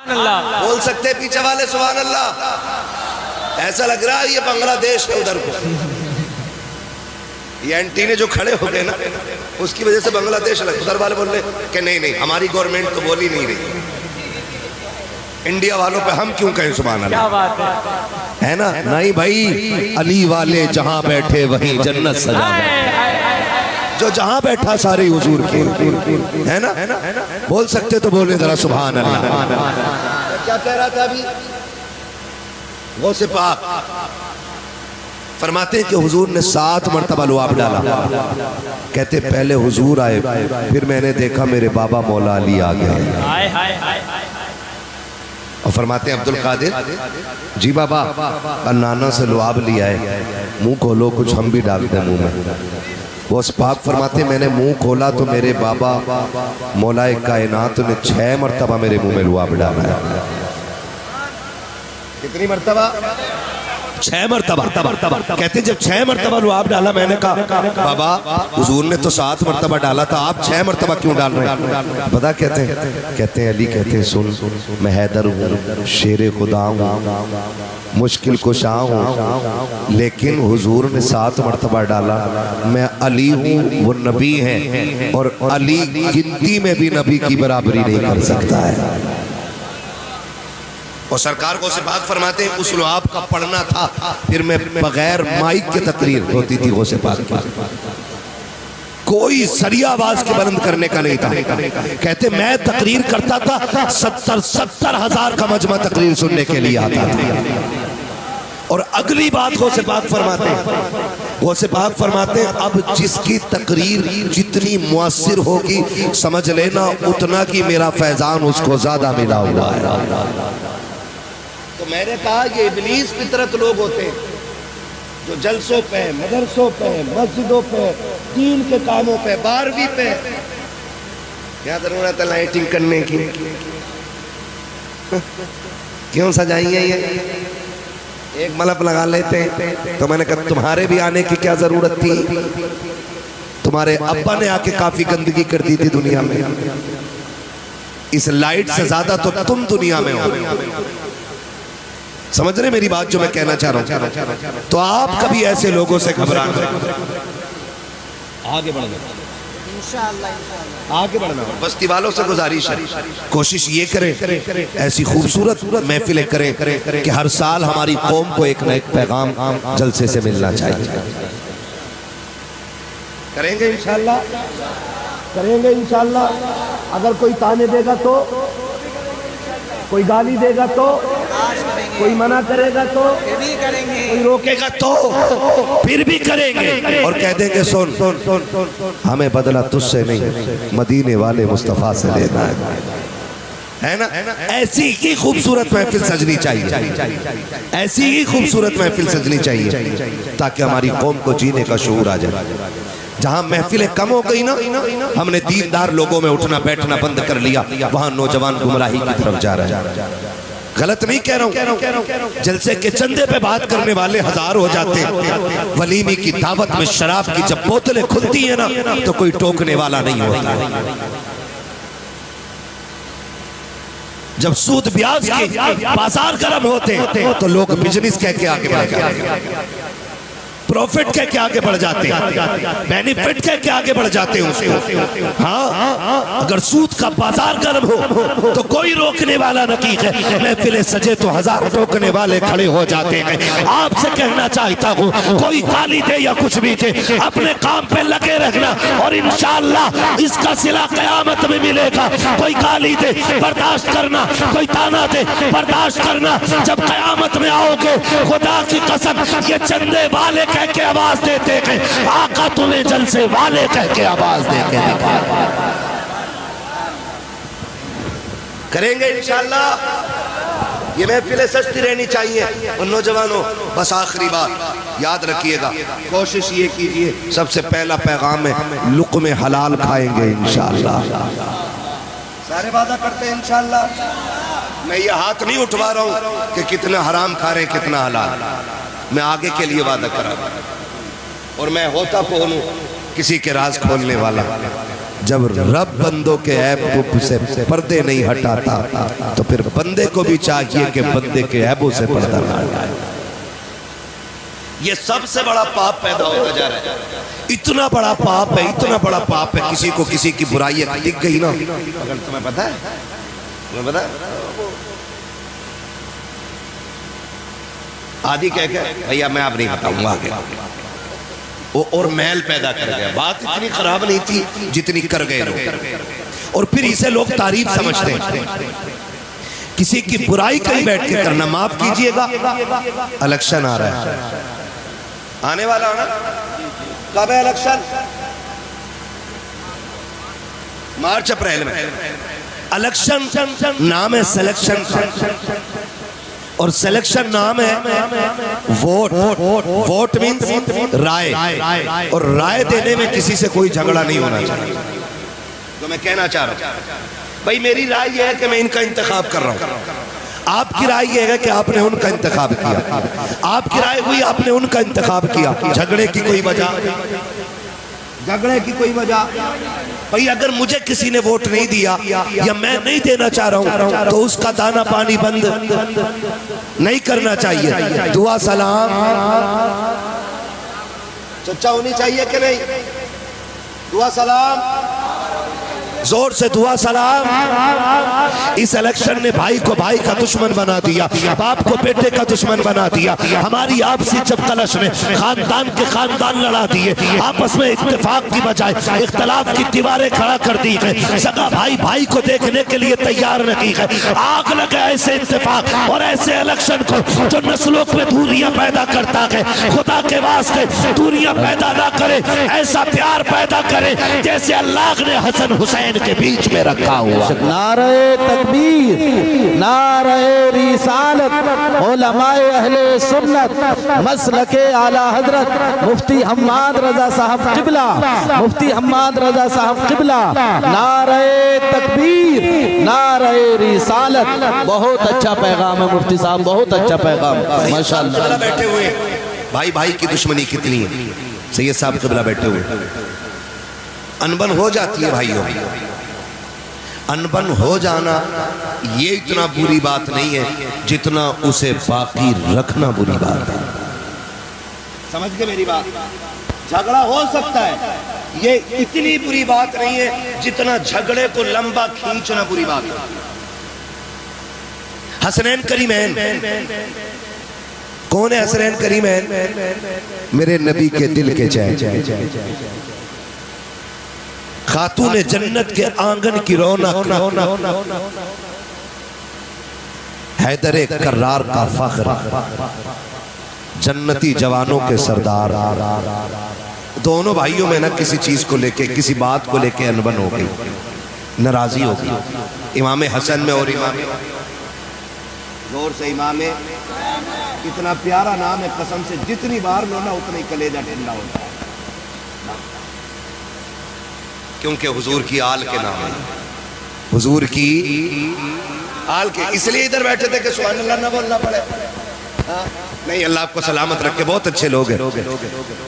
बोल सकते पीछे वाले सुभान अल्लाह। ऐसा लग रहा है ये बांग्लादेश है उधर को। ये एंटीने जो खड़े हो गए ना उसकी वजह से बांग्लादेश लग। उधर वाले बोल रहे कि नहीं नहीं हमारी गवर्नमेंट तो बोल ही नहीं रही। इंडिया वालों पे हम क्यों कहें सुभान अल्लाह। क्या बात है ना। नहीं भाई अली वाले जहां बैठे वहीं जन्नत सजा है। जो जहां बैठा सारे हुजूर के है ना। बोल सकते तो बोले जरा सुभान अल्लाह। क्या कह रहा था अभी वो से पाक फरमाते कि हुजूर ने 7 मरतबा लुआब डाला। कहते पहले हुजूर आए फिर मैंने देखा मेरे बाबा मौला अली आ गए। और फरमाते अब्दुल कादिर जी बाबा नाना से लुआब लिया है मुंह खोलो कुछ हम भी डालते मुंह में। वो पाक फरमाते मैंने मुंह खोला तो मेरे बाबा मौलाए कायनात ने 6 मरतबा मेरे मुंह में लुआब डाला है। कितनी मरतबा 6 मरतबा। कहते जब 6 मरतबा लुआब डाला मैंने कहा बाबा हुजूर ने तो 7 मरतबा डाला था आप 6 मरतबा क्यों डाल रहे हैं। पता कहते हैं अली कहते हैं सुन मैं हैदर हूँ शेर खुदा हूँ मुश्किल कुशा हूँ लेकिन हुजूर ने 7 मरतबा डाला। मैं अली हूँ वो नबी हैं और अली गिनती में भी नबी की बराबरी नहीं कर सकता है। और सरकार को सिपाक फरमाते हैं उस लुआब का पढ़ना था फिर मैं बगैर माइक के तकरीर होती थी। वो सिपाक की कोई सरिया आवाज के बुलंद करने का नहीं था। कहते मैं तकरीर करता था 70 हजार का मजमा तकरीर सुनने के लिए आता था। और अगली बात वो सिपाक फरमाते हैं अब जिसकी तकरीर जितनी मुअस्सिर होगी समझ लेना उतना की मेरा फैजान उसको ज्यादा मिला हुआ है। तो मैंने कहा ये इब्लीस फितरत लोग होते हैं जो जलसों पे मदरसों पे मस्जिदों पे दीन के कामों पे 12वीं पे क्या जरूरत है लाइटिंग करने की। क्यों सजाइए ये एक बल्ब लगा लेते हैं। तो मैंने कहा तुम्हारे भी आने की क्या जरूरत थी। तुम्हारे अब्बा ने आके काफी गंदगी कर दी थी दुनिया में। इस लाइट से ज्यादा तो तुम दुनिया में हो। समझ रहे मेरी बात जो मैं कहना चाह रहा हूं। तो आप कभी ऐसे लोगों से घबराना आगे बढ़ना इंशाअल्लाह आगे बढ़ना। बस्ती वालों से गुजारिश है कोशिश ये करें ऐसी खूबसूरत महफिलें करें कि हर साल हमारी कौम को एक न एक पैगाम जलसे से मिलना चाहिए। करेंगे इंशाअल्लाह करेंगे इंशाअल्लाह। अगर कोई ताने देगा तो कोई गाली देगा तो कोई मना करेगा तो फिर भी करेंगे कोई रोकेगा तो फिर भी करेंगे और कह देंगे सुन हमें बदला तुझसे नहीं मदीने वाले मुस्तफा से लेना है ना। ऐसी ही खूबसूरत महफिल सजनी चाहिए। ऐसी ही खूबसूरत महफिल सजनी चाहिए ताकि हमारी कौम को जीने का शऊर आ जाए। जहां महफिलें कम हो गई ना हमने दीनदार लोगों में उठना बैठना बंद कर लिया। वहां नौजवान गुमराही की तरफ जा रहे हैं। गलत नहीं कह रहा हूं। जलसे के चंदे पे बात करने वाले 1000 हो जाते हैं। वलीमी की दावत में शराब की जब बोतलें खुलती है ना तो कोई टोकने वाला नहीं होता। जब सूद ब्याज के बाजार गर्म होते हैं तो लोग बिजनेस कह के आगे बढ़ जाते हैं। प्रॉफिट कह के आगे बढ़ जाते हैं। बेनिफिट कह के आगे बढ़ जाते हैं उसको। हाँ अगर सूद का बाजार गर्म हो तो कोई रोकने वाला नहीं है। महफिलें सजे तो 1000 रोकने वाले खड़े हो जाते हैं। आपसे कहना चाहता हूँ कोई गाली दे या कुछ भी दे अपने काम पे लगे रहना और इंशाअल्लाह इसका सिला कयामत में मिलेगा। कोई गाली दे बर्दाश्त करना कोई ताना दे बर्दाश्त करना। जब कयामत में आओगे खुदा की कसम ये चंदे वाले कह के आवाज देते हैं आका तुम्हें जलसे वाले कह के आवाज देते हैं। करेंगे इंशाअल्लाह। ये महफिलें सजती रहनी चाहिए। और नौजवानों बस आखिरी बात याद रखिएगा कोशिश ये कीजिए सबसे पहला पैगाम है लुक़्मे हलाल खाएंगे इंशाअल्लाह। सारे वादा करते हैं इंशाअल्लाह। मैं ये हाथ नहीं उठवा रहा हूं कि कितना हराम खा रहे हैं कितना हलाल। मैं आगे के लिए वादा करा और मैं होता कौन हूं किसी के राज खोलने वाला। जब रब बंदों के ऐब से पर्दे नहीं हटाता तो फिर बंदे को भी चाहिए कि बंदे के ऐबों से पर्दा ना हटाए। ये सबसे बड़ा पाप पैदा होता जा रहा है। इतना बड़ा पाप है, इतना बड़ा पाप है, किसी को किसी की बुराई दिख गई ना, अगर तुम्हें पता है, तुम्हें पता है आदि कह के भैया मैं अब नहीं बताऊंगा आगे, वो और मैल पैदा कर गया। बात इतनी खराब नहीं थी जितनी कर गए लोग, और फिर इसे लोग तारीफ समझते हैं। किसी की बुराई कहीं बैठ के करना, माफ कीजिएगा इलेक्शन आ रहा है, आने वाला है ना, कब है इलेक्शन? मार्च अप्रैल में। इलेक्शन नाम है सिलेक्शन, और सिलेक्शन नाम है वोट। वोट मीन्स राय, और राय देने में किसी से कोई झगड़ा नहीं होना चाहिए। तो मैं कहना चाह रहा हूं भाई, मेरी राय यह है कि मैं इनका इंतखाब कर रहा हूं, आपकी राय यह है कि आपने उनका इंतखाब किया, आपकी राय हुई आपने उनका इंतखाब किया। झगड़े की कोई वजह, झगड़े की कोई वजह भाई, अगर मुझे किसी ने वोट नहीं दिया या मैं नहीं देना चाह रहा हूं तो उसका दाना पानी बंद नहीं करना चाहिए। दुआ सलाम चर्चा होनी चाहिए कि नहीं? दुआ सलाम, जोर से दुआ सलाम। इस इलेक्शन ने भाई को भाई का दुश्मन बना दिया, बाप को बेटे का दुश्मन बना दिया। हमारी आपसी चपकलश ने खानदान के खानदान लड़ा दिए, आपस में इत्तेफाक की बजाय इख्तलाफ की दीवारें खड़ा कर दी गई। सगा भाई भाई को देखने के लिए तैयार नहीं है। आग लगे ऐसे इत्तेफाक और ऐसे इलेक्शन को जो नस्लों में दूरियां पैदा करता है। खुदा के वास्ते दूरियां पैदा ना करे, ऐसा प्यार पैदा करे जैसे अल्लाह ने हसन हुसैन के बीच में रखा हुआ। नारे तकबीर, नारे रिसालत, उलमाए अहले सुन्नत, मसलके आला हजरत मुफ्ती हम्माद रजा साहब किबला, मुफ्ती हम्माद रजा साहब किबला। नारे तकबीर, नारे रिसालत। बहुत अच्छा पैगाम है मुफ्ती साहब, बहुत अच्छा पैगाम माशाअल्लाह। बैठे हुए भाई भाई की दुश्मनी कितनी है, सैयद साहब किबला बैठे हुए। अनबन हो जाती है भाइयों, अनबन हो जाना ये इतना बुरी बात नहीं है जितना उसे बाकी रखना बुरी बात है। समझ गए मेरी बात? झगड़ा हो सकता है, ये इतनी बुरी बात नहीं है जितना झगड़े को लंबा खींचना बुरी बात है। हसनैन करीमैन कौन है? हसनैन करीमैन मेरे नबी के दिल के चैन, खातून जन्नत के आंगन की रौनक, हैदर कर्रार का फख्र, जन्नती जवानों के सरदार। दोनों भाइयों में ना किसी चीज को लेके, किसी बात को लेके अनबन हो गई, नाराजी हो गई। इमाम हसन में और इमाम, जोर से इमाम, इतना प्यारा नाम है, कसम से जितनी बार लो ना उतना ही कलेजा ठंडा होता है, क्योंकि हुजूर की आल के नाम है, हुजूर की आल के। इसलिए इधर बैठे थे कि सुभान अल्लाह ना बोलना पड़े। नहीं, अल्लाह आपको सलामत रखे। बहुत अच्छे लोग हैं,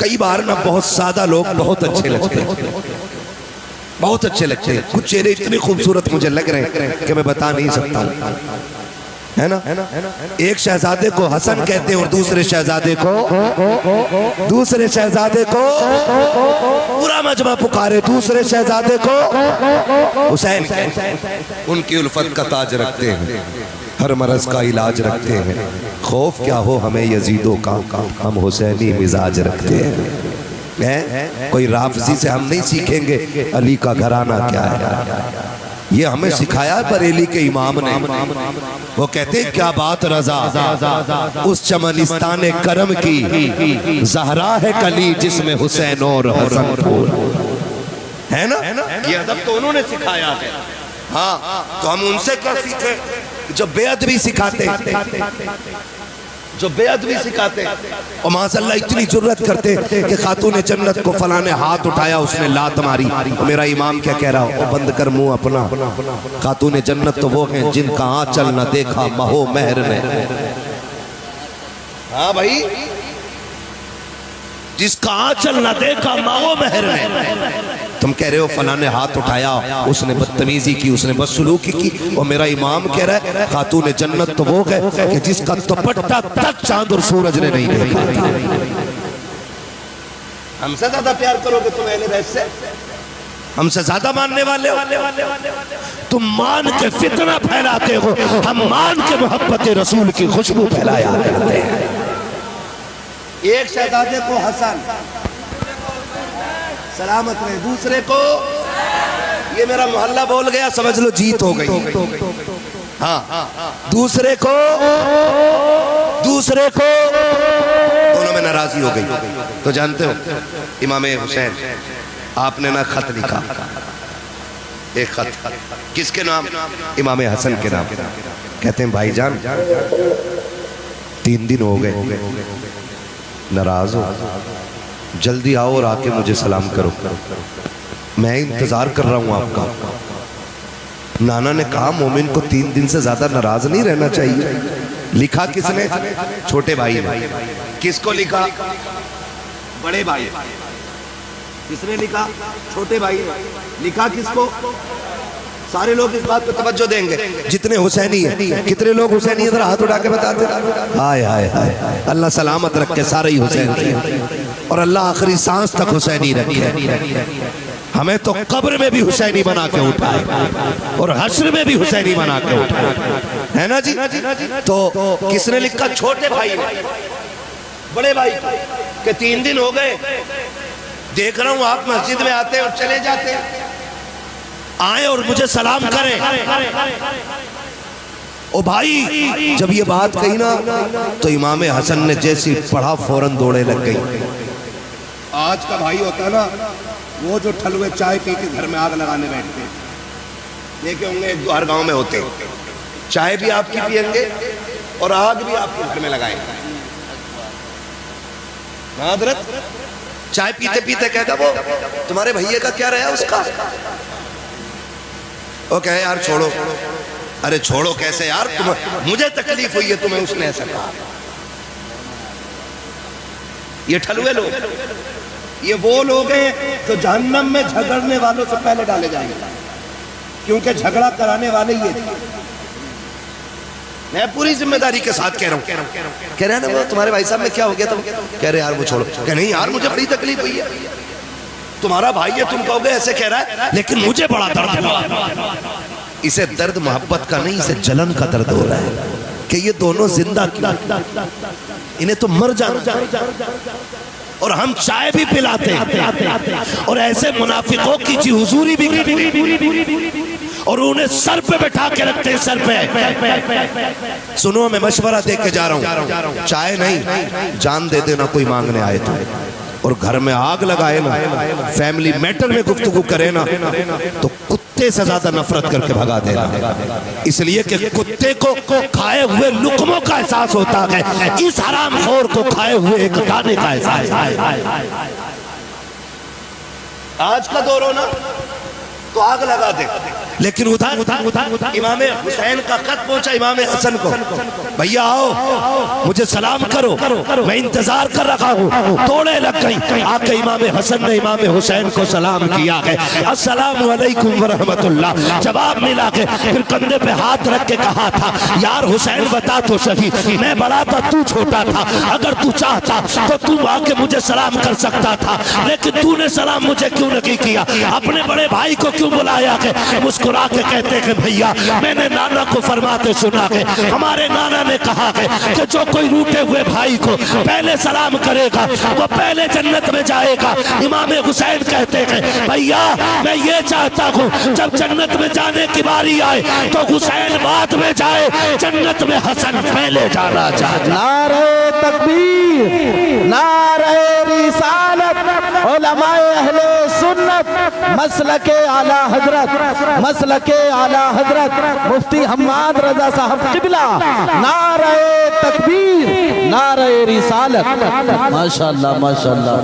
कई बार ना बहुत सादा लोग बहुत अच्छे लगते हैं, बहुत अच्छे लगते हैं। कुछ चेहरे इतने खूबसूरत मुझे लग रहे हैं कि मैं बता नहीं सकता हूँ, है ना? एक शहजादे को हसन कहते हैं और दूसरे शहजादे को पूरा मजमा पुकारे, दूसरे शहजादे को हुसैन। उनकी उल्फत का ताज रखते हैं, हर मरज का इलाज रखते हैं। खौफ क्या हो हमें यजीदों का, हम हुसैनी मिजाज रखते हैं। कोई राफजी से हम नहीं सीखेंगे अली का घराना क्या है, ये हमें सिखाया बरेली के इमाम ने। वो कहते हैं क्या बात रजा उस चमनिस्तान करम की, जहरा है कली जिसमें हुसैन और हसन फूल, है ना? ये अदब तो उन्होंने सिखाया है। हाँ, तो हम उनसे क्या सीखे जो बेअदबी सिखाते, जो बेअदबी सिखाते। और माशाअल्लाह इतनी जुर्रत करते कि खातून जन्नत को फला ने हाथ उठाया, उसने लात मारी। तो मेरा इमाम क्या कह रहा हो, बंद कर मुंह अपना। खातून जन्नत तो वो हैं जिनका आंचल न देखा महो महर ने। हाँ भाई, जिसका आंचल न देखा महो महर ने। तुम कह रहे हो फलां ने हाथ उठाया, उसने बदतमीजी की, उसने बदसलूकी की, और मेरा इमाम कह रहा है खातून जन्नत तो वो है कि जिसका दुपट्टा तक चांद और सूरज ने नहीं देखा। हमसे ज्यादा प्यार करोगे तुम अहले बैत से? हमसे ज्यादा मानने वाले हो? तुम मान के फितना फैलाते हो, हम मान के मोहब्बत रसूल की खुशबू फैलाया करते हैं। एक शहजादे को हसन सलामत रहे, दूसरे को ये मेरा मोहल्ला बोल गया समझ लो जीत हो गई। हाँ, दूसरे को दोनों में नाराजगी हो गई। तो जानते हो इमाम हुसैन आपने ना खत लिखा, एक खत किसके नाम? इमाम हसन के नाम। कहते हैं भाईजान 3 दिन हो गए, नाराज हो, जल्दी आओ और आके मुझे सलाम करो, मैं इंतजार कर रहा हूं आपका। नाना ने कहा मोमिन को 3 दिन से ज्यादा नाराज नहीं रहना चाहिए। लिखा किसने? छोटे भाई ने। किसको लिखा? बड़े भाई। किसने लिखा? छोटे भाई ने। लिखा किसको? सारे लोग इस बात पर तवज्जो देंगे जितने हुसैनी है। कितने लोग हुसैनी इधर हाथ उठा के बताते? हाय हाय हाय, अल्लाह सलामत रखे सारे ही हुसैनी, और अल्लाह आखिरी सांस तक हुसैनी रखे। हमें तो कब्र में भी हुसैनी बना के उठाए और हश्र में भी हुसैनी बना के उठाए, है ना जी? तो किसने लिखा? छोटे भाई ने। बड़े भाई के 3 दिन हो गए, देख रहा हूं आप मस्जिद में आते और चले जाते, आए और मुझे सलाम करें। ओ भाई, जब ये बात कही ना तो इमाम हसन ने जैसी पढ़ा फौरन दौड़े लग गई। आज का भाई होता है ना वो जो ठलुए चाय पी के घर में आग लगाने बैठते, देखे होंगे एक दो हर गांव में होते, चाय भी आपकी पियेंगे और आग भी आपके घर में लगाएंगे। हजरत चाय पीते पीते कहता वो तुम्हारे भैया का क्या रहा उसका? वो कहे यार छोड़ो। अरे छोड़ो कैसे यार, मुझे तकलीफ हुई है तुम्हें उसने ऐसा कहा। ये ठलुए लोग, ये वो लोग हैं जो जहन्नम में झगड़ने वालों से पहले डाले जाएंगे, क्योंकि झगड़ा कराने वाले ये थे। मैं पूरी जिम्मेदारी के साथ कह रहा हूँ। कह रहे हैं ना वो तुम्हारे भाई साहब में क्या हो गया? तुम कह रहे यार वो छोड़ो। कह नहीं यार मुझे बड़ी तकलीफ हुई है, तुम्हारा भाई है तुम कहोगे ऐसे कह रहा है, लेकिन मुझे बड़ा दर्द हुआ। इसे दर्द मोहब्बत का नहीं, इसे जलन का दर्द हो रहा है कि ये दोनों जिंदा क्यों, इन्हें तो मर जाना। और हम चाय भी पिलाते और ऐसे मुनाफिकों की जी हुजूरी भी और उन्हें सर पे बैठा के रखते हैं, सर पे। सुनो मैं मशवरा दे के जा रहा हूँ, चाय नहीं जान दे देना कोई मांगने आए तो, और घर में आग लगाए ना, फैमिली मैटर में गुफ्तगू करे ना, तो कुत्ते से ज्यादा नफरत करके भगा देना। इसलिए कि कुत्ते को खाए हुए लुकमों का एहसास होता है, इस हरामखोर को खाए हुए एक दाने का एहसास। आज का दौर हो ना तो आग लगा दे, लेकिन उधर इमाम हुसैन का खत पहुंचा इमाम हसन को, भैया आओ मुझे सलाम करो, मैं इंतजार कर रखा हूँ। तोड़े लग गई, आके इमाम हसन ने इमाम हुसैन को सलाम किया है, अस्सलामु अलैकुम व रहमतुल्लाह। जवाब मिला के फिर कंधे पे हाथ रख के कहा था, यार हुसैन बता तो सही, मैं बड़ा था तू छोटा था, अगर तू चाहता तो तू आके मुझे सलाम कर सकता था, लेकिन तूने सलाम मुझे क्यों नहीं किया? अपने बड़े भाई को क्यों बुलाया? के मुस्कुरा के कहते हैं भैया मैंने नाना को फरमाते सुना है, हमारे नाना ने कहा है कि जो कोई रूठे हुए भाई को पहले सलाम करेगा वो पहले जन्नत में जाएगा। इमाम हुसैन कहते हैं भैया मैं ये चाहता हूँ जब जन्नत में जाने की बारी आए तो हुसैन बाद में जाए, जन्नत में हसन पहले जाना चाहिए। नारे तकबीर, नारे रिसालत, उलमाए अहले सुन्नत, मसलके आला हजरत, मसलके आला हजरत मुफ्ती हम्माद रजा साहब किबला, नारे तकबीर, नारे रिसालत। माशाअल्लाह माशाअल्लाह,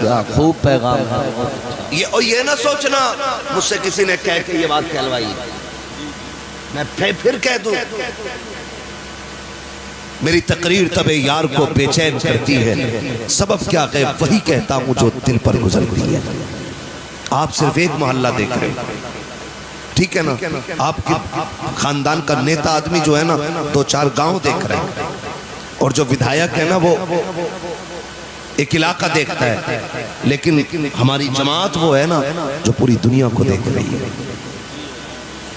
क्या खूब पैगाम है। ये ना सोचना मुझसे किसी ने कह के ये बात कहलवाई, मैं फिर कह दूं मेरी तकरीर तबे यार को बेचैन करती है, सबब क्या है वही कहता हूं जो दिल पर गुजरती है। आप सिर्फ एक मोहल्ला देख रहे हो, ठीक है ना। आपके खानदान का नेता आदमी जो है ना 2-4 गांव देख रहे हैं, और जो विधायक है ना वो एक इलाका देखता है। लेकिन हमारी जमात वो है ना जो पूरी दुनिया को देख रही है।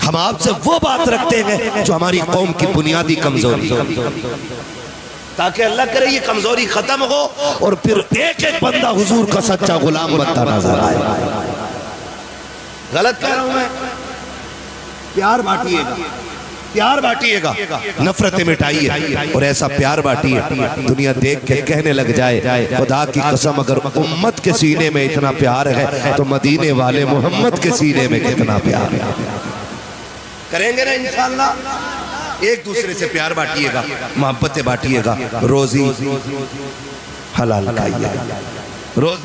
हम आपसे वो बात रखते हैं जो हमारी कौम की बुनियादी कमजोरी है, ताकि अल्लाह करे ये कमजोरी खत्म हो और फिर एक एक बंदा हुजूर का सच्चा गुलाम बनता नजर आए। गलत कह रहा हूं मैं? प्यार बांटिएगा, प्यार बांटिएगा, नफरतें मिटाइए, और ऐसा प्यार बांटिए दुनिया देख के कहने लग जाए खुदा की कसम अगर उम्मत के सीने में इतना प्यार है तो मदीने वाले मोहम्मद के सीने में कितना प्यार है। करेंगे ना इंशाअल्लाह। एक दूसरे से प्यार बांटिएगा, मोहब्बतें बांटिएगा, रोजी हलाल खाइएगा, रोज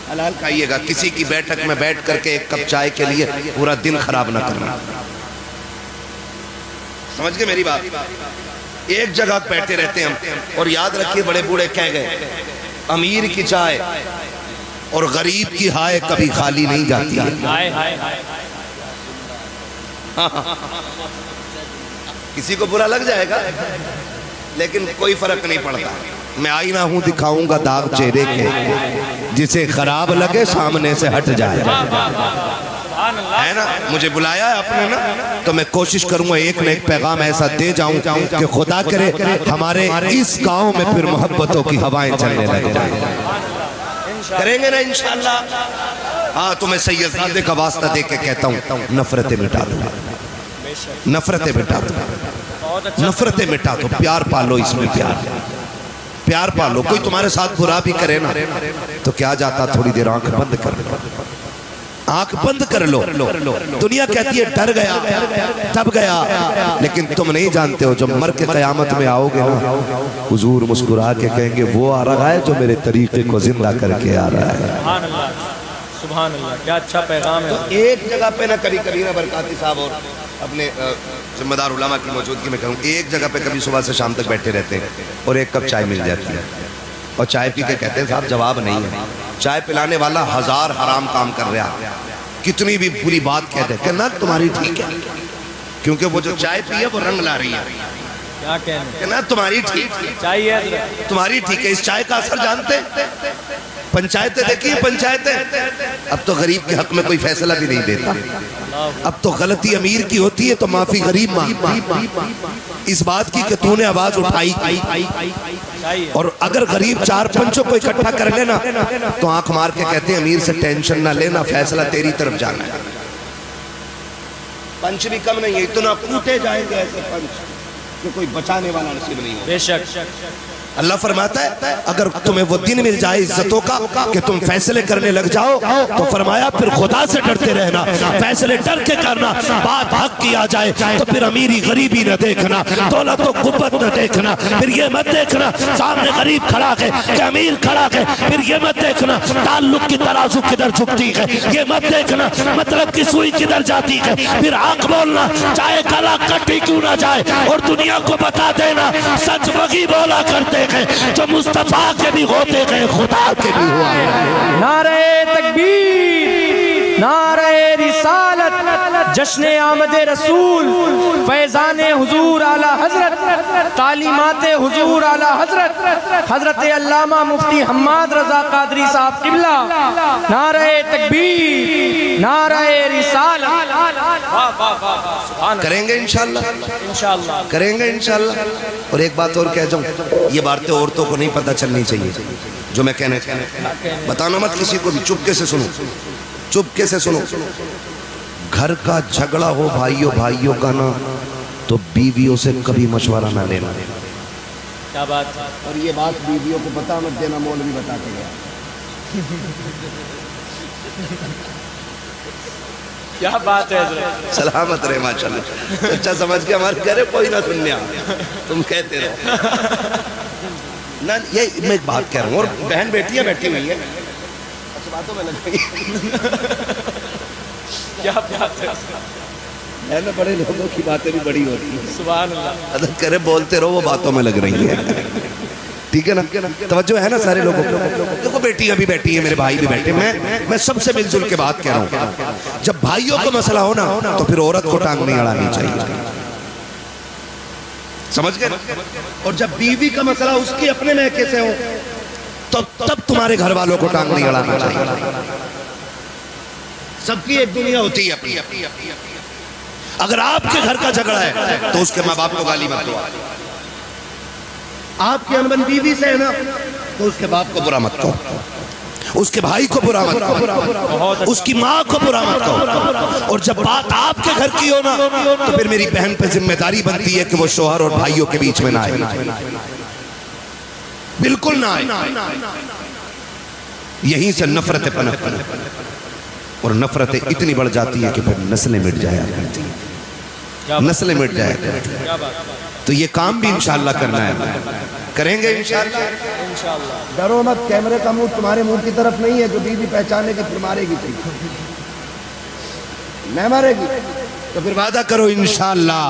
हलाल खाइएगा। किसी की बैठक में बैठ करके एक कप चाय के लिए पूरा दिन खराब ना करना। समझ गए मेरी बात? एक जगह बैठे रहते हम, और याद रखिए बड़े बूढ़े कह गए अमीर की चाय और गरीब की हाय कभी खाली नहीं जाती है। किसी को बुरा लग जाएगा लेकिन कोई फर्क नहीं पड़ता। मैं आईना हूं दिखाऊंगा दाग चेहरे के, जिसे खराब लगे सामने से हट जाए, है ना। मुझे बुलाया है आपने ना, तो मैं कोशिश करूंगा एक न एक पैगाम ऐसा दे जाऊं कि खुदा करे हमारे इस गांव में फिर मोहब्बतों की हवाएं चलने लग जाए। करेंगे ना इंशाअल्लाह। हाँ, तो मैं सैयदजादे का वास्ता दे के कहता हूँ नफरतें मिटा दो, नफरतें मिटा दो, नफरतें मिटा दो, प्यार पालो, इसमें प्यार पालो। कोई तुम्हारे साथ बुरा भी करे ना तो क्या जाता, थोड़ी देर आंख बंद कर लो, आंख बंद कर लो। दुनिया कहती है डर गया तब गया, लेकिन तुम नहीं जानते हो जब मर के कयामत में आओगे ना हुजूर मुस्कुरा के कहेंगे वो आ रहा है जो मेरे तरीके को जिंदा करके आ रहा है। सुभान अल्लाह, क्या अच्छा पैगाम है। तो एक जगह पे ना कभी ना बरकाती साहब और अपने जिम्मेदार उलमा की मौजूदगी में कहूँ, एक जगह पे कभी सुबह से शाम तक बैठे रहते हैं और एक कप चाय मिल जाती है, और चाय पी के कहते हैं साहब जवाब नहीं है। चाय पिलाने वाला 1000 हराम काम कर रहा है, कितनी भी बुरी बात कहते हैं ना तुम्हारी ठीक है, क्योंकि वो जो चाय पी है वो रंग ला रही है। क्या कहना ना तुम्हारी ठीक चाहिए, तुम्हारी ठीक है। इस चाय का असर जानते हैं? पंचायतें देखिए, पंचायतें अब तो गरीब के हक में कोई फैसला भी नहीं देता। अब तो गलती अमीर की होती है तो माफी गरीब मांग, इस बात की कि तूने आवाज उठाई। और अगर गरीब 4 पंचों को इकट्ठा कर लेना तो आंख मार के कहते हैं अमीर से टेंशन ना लेना, फैसला तेरी तरफ जाना है। पंच भी कम नहीं है, इतना कूटे जाएंगे ऐसे पंच कि कोई बचाने वाला नसीब नहीं हो। बेशक अल्लाह फरमाता है अगर तुम्हें वो दिन मिल जाए इज्जतों का कि तुम फैसले करने लग जाओ तो फरमाया फिर खुदा से डरते रहना, फैसले डर के करना। बात हक की आ जाए तो फिर अमीरी गरीबी न देखना, दौलत तो गुब्बत न देखना, फिर ये मत देखना सामने गरीब खड़ा है कि अमीर खड़ा है, फिर ये मत देखना ताल्लुक की तराजू किधर झुकती है, ये मत देखना मतलब की सुई किधर जाती है। फिर आंख बोलना चाहे गला कटी क्यों ना जाए, और दुनिया को बता देना सच वही बोला करते जो मुस्तफा के भी होते गए खुदा के भी हुआ। नारे तकबीर, नारे रिसालत, जश्न आमद रसूल, फैजाने हुजूर आला हजरत, तालीमाते हुजूर आला हजरत, हजरत अल्लामा मुफ्ती हम्माद रजा कादरी साहब किबला। नारे तकबीर, नारे रिसालत। करेंगे इंशाअल्लाह, इंशाअल्लाह करेंगे इंशाअल्लाह। और एक बात और कह जाऊं, ये बातें औरतों को नहीं पता चलनी चाहिए जो मैं कहने बताना मत किसी को भी, चुपके से सुनो, चुपके से सुनो। घर का झगड़ा हो भाइयों भाइयों का ना तो बीवियों से कभी मशवरा ना लेना। क्या बात। और ये बात बीवियों को पता मत देना, मौलवी बता के गया। क्या बात है। सलामत रहे माशाल्लाह। अच्छा समझ के हमारे कह रहे कोई ना सुनने आ, तुम कहते रहो ना। ये मैं एक बात कह रहा हूँ, और बहन बेटियां बैठी हुई है, अच्छा बातों में लग गई। क्या बात है ना, बड़े लोगों की बातें भी बड़ी होती है। सुभान अल्लाह। अदब करे बोलते रहो, वो बातों में लग रही है। ठीक है ना? तवज्जो है ना सारे लोगों को? देखो बेटियां भी बैठी हैं, मेरे भाई भी बैठे, मैं सबसे मिलजुल के बात कह रहा हूँ। जब भाइयों का मसला हो ना तो फिर औरत को टांग नहीं अड़ानी चाहिए, समझ गए? और जब बीवी का मसला उसके अपने मैके से हो तो तब तुम्हारे घर वालों को टांग नहीं अड़ाना चाहिए। सबकी एक दुनिया होती है अपनी। अगर आपके घर का झगड़ा है तो उसके माँ बाप को गाली मत दो। आपकी अनबन बीवी से है ना तो उसके बाप को बुरा मत कहो, उसके भाई को बुरा मत कहो, उसकी माँ को बुरा मत कहो। और जब बात आपके घर की हो ना तो फिर मेरी बहन पे जिम्मेदारी बनती है कि वो शोहर और भाइयों के बीच में ना आए, बिल्कुल ना आए। यहीं से नफरतें पनपती हैं और नफरतें इतनी बढ़ जाती है कि फिर नस्लें मिट जाया करती हैं, नस्लें मिट जाया करती हैं। तो ये काम भी इंशाअल्लाह करना है, करेंगे इंशाअल्लाह। डरो मत, कैमरे का मुंह तुम्हारे मुंह की तरफ नहीं है। जो बीवी पहचाने की फिर मारेगी, नहीं मारेगी तो फिर वादा करो इंशाअल्लाह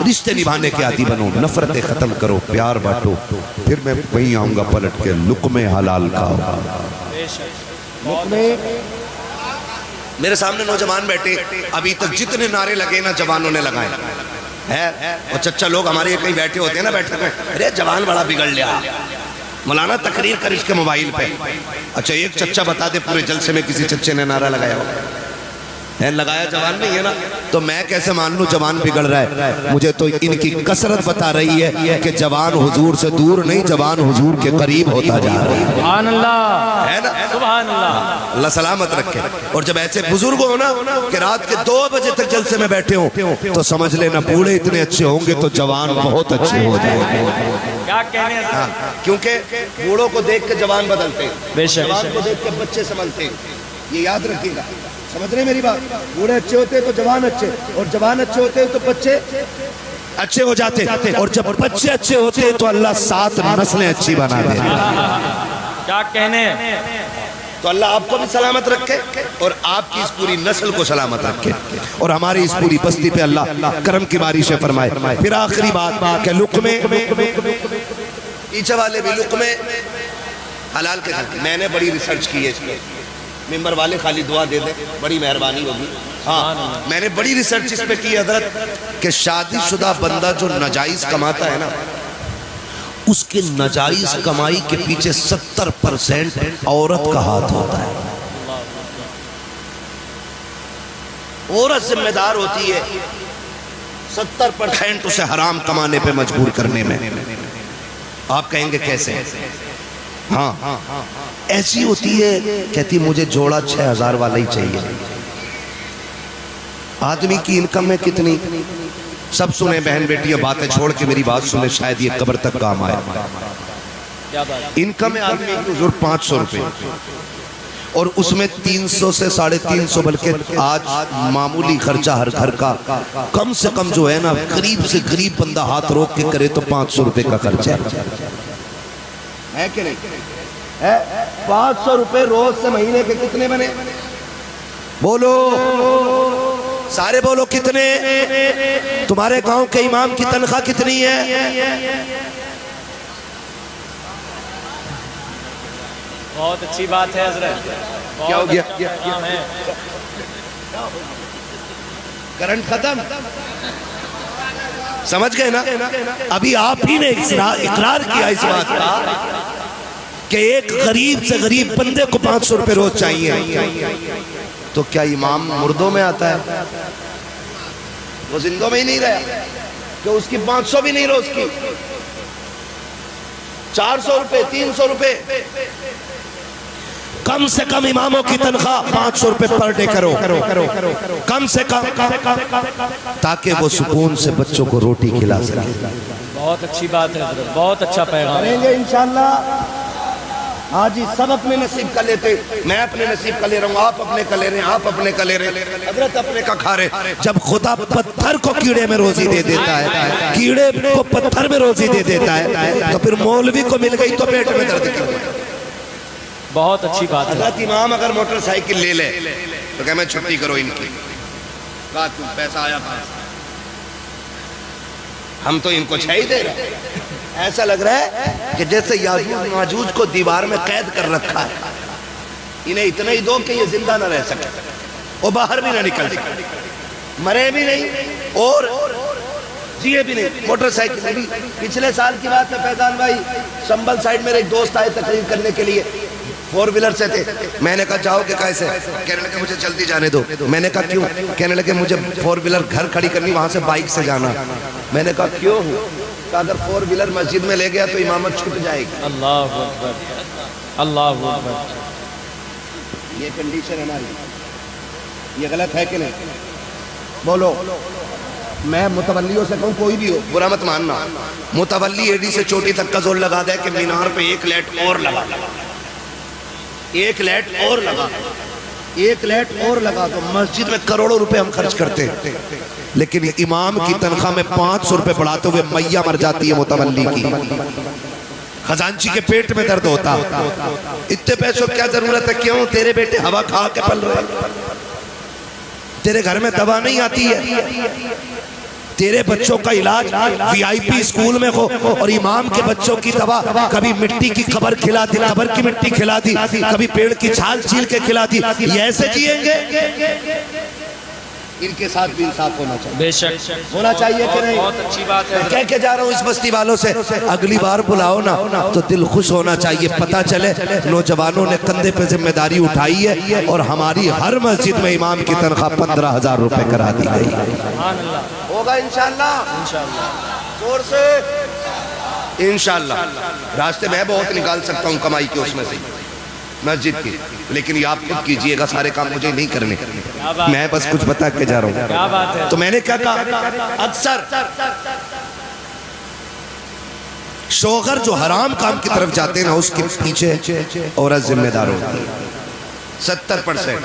रिश्ते निभाने के आदी बनो, नफरतें खत्म करो, प्यार बांटो। फिर मैं वहीं आऊंगा पलट के, लुक्मे हलाल खाओ। मेरे सामने नौजवान बैठे, अभी तक जितने नारे लगे ना जवानों ने लगाए है। और चच्चा लोग हमारे कहीं बैठे होते हैं ना, बैठे में, अरे जवान बड़ा बिगड़ लिया, मौलाना तकरीर कर इसके मोबाइल पे। अच्छा एक चच्चा बता दे पूरे जलसे में किसी चच्चे ने नारा लगाया हो? है लगाया? जवान नहीं है ना, तो मैं कैसे मान लूं जवान बिगड़ रहा है? मुझे तो इनकी कसरत बता रही है कि जवान हुजूर से दूर नहीं, जवान हुजूर के करीब होता जा रहा है। सुभान अल्लाह, है ना? सुभान अल्लाह, अल्लाह सलामत रखे। और जब ऐसे बुजुर्ग हो ना कि रात के 2 बजे तक जलसे में बैठे हो तो समझ लेना बूढ़े इतने अच्छे होंगे तो जवान बहुत अच्छे हो जाएंगे। क्या कहने हैं? हाँ, क्योंकि बूढ़ों को देख के जवान बदलते हैं, बेशक, जवान को देख के बच्चे संभलते हैं। ये याद रखिएगा, समझ रहे मेरी बात? बूढ़े अच्छे होते हैं तो जवान अच्छे, और जवान अच्छे होते हैं तो बच्चे अच्छे हो जाते, और जब बच्चे अच्छे होते हैं तो अल्लाह 7 नस्लें अच्छी बना दे। क्या कहने? तो अल्लाह आपको भी सलामत रखे और आपकी इस पूरी नस्ल को सलामत रखे, और हमारी इस पूरी बस्ती पे अल्लाह करम की बारिश फरमाए। फिर आखिरी बात कि लुक्मे, पीछे वाले भी लुक्मे हलाल के घर। मैंने बड़ी रिसर्च की है इसमें, मेंबर वाले खाली दुआ दे दे, बड़ी मेहरबानी होगी। हाँ, मैंने बड़ी रिसर्च इसमें की हजरत कि शादीशुदा बंदा जो नाजायज कमाता है ना, उसके नाजायज कमाई के पीछे 70% औरत का हाथ होता है। औरत जिम्मेदार होती है 70% उसे हराम कमाने पे मजबूर करने में। आप कहेंगे कैसे? हाँ, ऐसी होती है, कहती मुझे जोड़ा 6000 वाला ही चाहिए। आदमी की इनकम है कितनी? सब सुने बहन बेटियां, बातें छोड़ के मेरी बात सुने, शायद ये कब्र तक काम आए। इनकम है आदमी की हुजूर 500 रुपए, और उसमें 300 से 350, बल्कि आज मामूली खर्चा हर घर का कम से कम जो है ना, गरीब से गरीब बंदा हाथ रोक के करे तो 500 रुपए का खर्चा है कि नहीं? है 500 रुपए रोज से महीने के कितने बने? बोलो सारे, बोलो कितने? तुम्हारे गांव के इमाम की तनख्वाह कितनी है? बहुत अच्छी बात है हजरत। क्या हो गया? करंट खत्म, समझ गए ना? अभी आप ही ने इकरार किया इस बात का कि एक गरीब से गरीब बंदे को 500 रुपए रोज चाहिए। तो क्या इमाम मुर्दों में आता है? वो जिंदों में ही नहीं रहा कि उसकी 500 भी नहीं रोज की, 400 रुपए, 300 रुपए। कम से कम इमामों की तनख्वाह 500 रुपए पर डे करो, कम से कम, ताकि वो सुकून से बच्चों को रोटी खिला सके। बहुत अच्छी बात है, बहुत अच्छा पैगाम करेंगे इंशाअल्लाह। आज ही सब अपने नसीब का लेते, मैं अपने नसीब का ले रहा हूँ, आप अपने का ले रहे हैं, आप अपने का ले रहे हैं, हजरत अपने का खा रहे। जब खुदा पत्थर को कीड़े में रोजी दे देता है, कीड़े को पत्थर में रोजी दे देता है, तो फिर मौलवी को मिल गई तो पेट में दर्द क्यों? बहुत अच्छी बात है। हजरत इमाम अगर मोटरसाइकिल ले ले तो क्या मैं छुट्टी करो इनकी, पैसा आया हम तो इनको छह ही दे रहे हैं। ऐसा लग रहा है कि जैसे याजूज माजूज को दीवार में कैद कर रखा है। इन्हें इतना ही दो कि ये जिंदा ना रह सके, वो बाहर भी ना निकल सके, मरे भी नहीं और जिए भी नहीं। मोटरसाइकिल में भी पिछले साल की बात है फैजान भाई, संभल साइड मेरे एक दोस्त आए तकरीर करने के लिए, 4 व्हीलर से थे। मैंने कहा जाओगे कैसे? कहने लगे मुझे जल्दी जाने दो। मैंने कहा क्यों? कहने लगे मुझे 4 व्हीलर घर खड़ी करनी, वहां से बाइक से जाना। मैंने कहा क्यों? तो अगर 4 व्हीलर मस्जिद में ले गया तो इमामत छूट जाएगी। अल्लाह अकबर, अल्लाह अकबर। ये कंडीशन है हमारी, ये गलत है कि नहीं? बोलो। मैं मुतवल्लियों से कहूँ, कोई भी हो बुरा मत मानना, मुतवल्ली एडी से चोटी तक का जोर लगा दे कि मीनार पे 1 लाइट और लगा, 1 लाइट और लगा, 1 लाइट और लगा। तो मस्जिद में करोड़ों रुपए हम खर्च करते हैं, लेकिन इमाम की तनख्वाह में 500 रुपए बढ़ाते हुए मैया मर जाती है मुतवल्ली की। खजांची के पेट में दर्द होता, इतने पैसों की क्या जरूरत है? क्यों? तेरे बेटे हवा खा के पल रहे, तेरे घर में दवा नहीं आती है, तेरे बच्चों का इलाज VIP स्कूल में हो और इमाम के बच्चों की दवा कभी मिट्टी की कबर खिला दी, कबर की मिट्टी खिला दी, कभी पेड़ की छाल छील के खिला दी। ये ऐसे जिएंगे? इनके साथ भी इंसाफ होना चाहिए, बेशक होना चाहिए कि नहीं? बहुत अच्छी बात है। कह के जा रहा हूँ इस बस्ती वालों से, अगली बार बुलाओ ना तो दिल खुश होना चाहिए। पता चले नौजवानों ने कंधे पे जिम्मेदारी उठाई है और हमारी हर मस्जिद में इमाम की तनख्वाह 15,000 रुपए करा दी गई। होगा इंशाल्लाह, जोर से इंशाल्लाह। रास्ते मैं बहुत निकाल सकता हूँ कमाई के उसमें से मस्जिद की, लेकिन ये आप खुद कीजिएगा, सारे काम मुझे नहीं करने, मैं बस कुछ बता के जा रहा हूँ। क्या बात है? तो मैंने क्या कहा, अक्सर शोहर जो हराम काम की तरफ जाते हैं ना, उसके पीछे औरत जिम्मेदार होती है। 70%,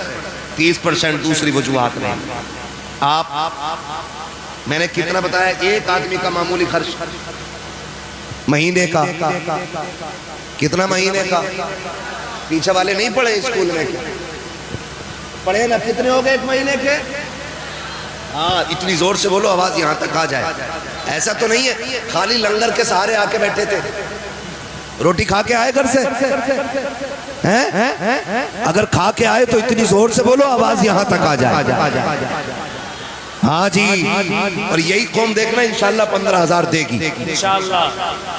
30% दूसरी वजूहात नहीं। आप मैंने कितना बताया? एक आदमी का मामूली खर्च महीने का कितना? महीने का? पीछे वाले नहीं पढ़े स्कूल में? पढ़े ना? कितने हो गए 1 महीने के? हाँ, इतनी जोर से बोलो आवाज यहाँ तक आ जाए। ऐसा तो नहीं है खाली लंगर के सहारे आके बैठे थे, रोटी खा के आए घर से? हैं? अगर खा के आए तो इतनी जोर से बोलो आवाज यहाँ तक आ जाए। हाँ जी, और यही कौम देखना इंशाल्लाह 15,000 देगी। इंशाल्लाह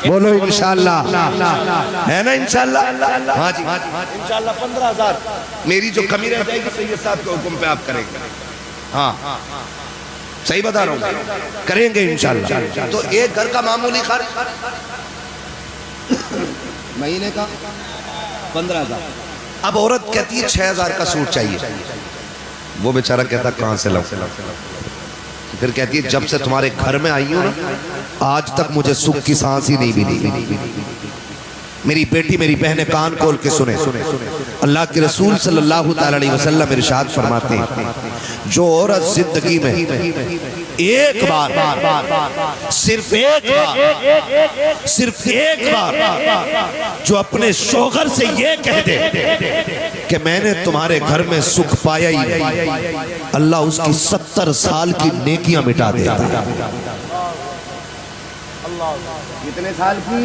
बोलो इंशाल्लाह, है ना? इंशाल्लाह। हाँ जी, इंशाल्लाह 15,000। मेरी जो कमी रह जाएगी सैयद साहब के हुक्म पे आप करेंगे। हाँ, सही बता रहा हूँ, करेंगे इंशाल्लाह। तो एक घर का मामूली खर्च महीने का 15,000। अब औरत कहती है 6,000 का सूट चाहिए, वो बेचारा कहता कहाँ से लाऊं? फिर कहती है जब से तुम्हारे घर में आई हूं ना, आज तक मुझे सुख की सांस ही नहीं मिली। मेरी बेटी, मेरी बहनें कान खोल के सुने, अल्लाह के रसूल सल्लल्लाहु अलैहि वसल्लम इरशाद फरमाते हैं, जो औरत जिंदगी में एक बार, सिर्फ एक बार जो अपने शौहर से ये कह दे कि मैंने तुम्हारे घर में सुख पाया ही नहीं, अल्लाह उसकी 70 साल की नेकियां मिटा देता है। कितने साल की?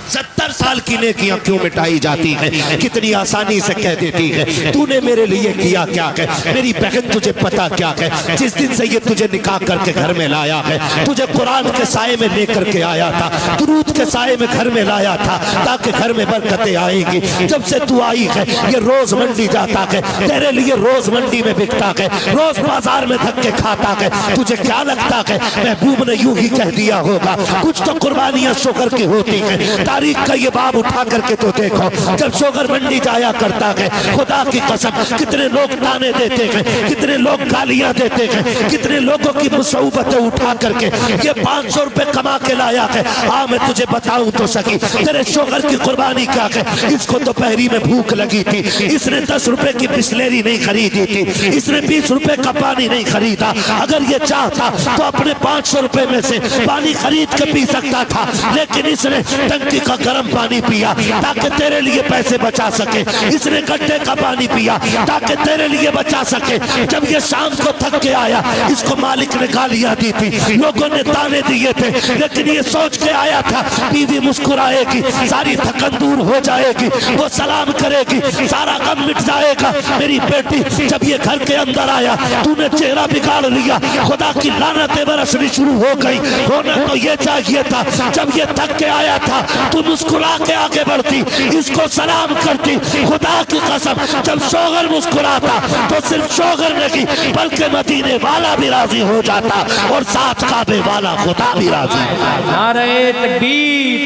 70 साल की नेकियां क्यों मिटाई जाती है? कितनी आसानी से कह देती है तूने मेरे लिए किया क्या है? मेरी बहन तुझे पता क्या है? जिस दिन से ये तुझे निकाह करके घर में लाया है, तुझे कुरान के साए में लेकर के आया था, दुरूद के साए में घर में लाया था ताकि घर में बरकतें आएंगी। जब से तू आई है ये रोज मंडी जाता है, तेरे लिए रोज मंडी में बिकता है, रोज बाजार में धक्के खाता है। तुझे क्या लगता है महबूब ने यूं ही कह दिया होगा? कुछ तो कुर्बानियां शोकर की होती है। तारीख का ये बाब उठा करके तो देखो, जब शोगर मंडी जाया करता है, खुदा की कसम कितने लोग ताने देते हैं, कितने लोग गालियां देते हैं, कितने लोगों की मुसीबतें उठा करके ये 500 रुपए कमा के लाया है। हाँ, मैं तुझे बताऊं तो सकी, तेरे शोगर की कुर्बानी क्या है? इसको तो पहरी में भूख लगी थी, इसने 10 रुपए की बिस्लेरी नहीं खरीदी थी, इसने 20 रुपए का पानी नहीं खरीदा। अगर ये चाहता तो अपने 500 रुपए में से पानी खरीद के पी सकता था, लेकिन इसने टंकी का गर्म पानी पिया ताकि तेरे लिए पैसे बचा सके, इसने गड्ढे का पानी पिया ताकि तेरे लिए बचा सके। जब ये शाम को थक के आया, इसको मालिक ने गालियां दी थी, लोगों ने ताने दिए थे, लेकिन ये सोच के आया था बीवी मुस्कुराएगी, सारी थकन दूर हो जाएगी, वो सलाम करेगी, सारा गम मिट जाएगा। मेरी बेटी जब ये घर के अंदर आया, तूने चेहरा बिगाड़ लिया, खुदा की लानतें बरसनी शुरू हो गई। होना तो ये चाहिए था, जब ये थक के आया था तू मुस्कुरा के आगे बढ़ती, इसको सलाम करती। खुदा की कसम, जब शोहर मुस्कुराता तो सिर्फ शोहर नहीं बल्कि मदीने वाला भी राजी हो जाता और साथ काबे वाला खुदा भी राजी। नारे तकबीर,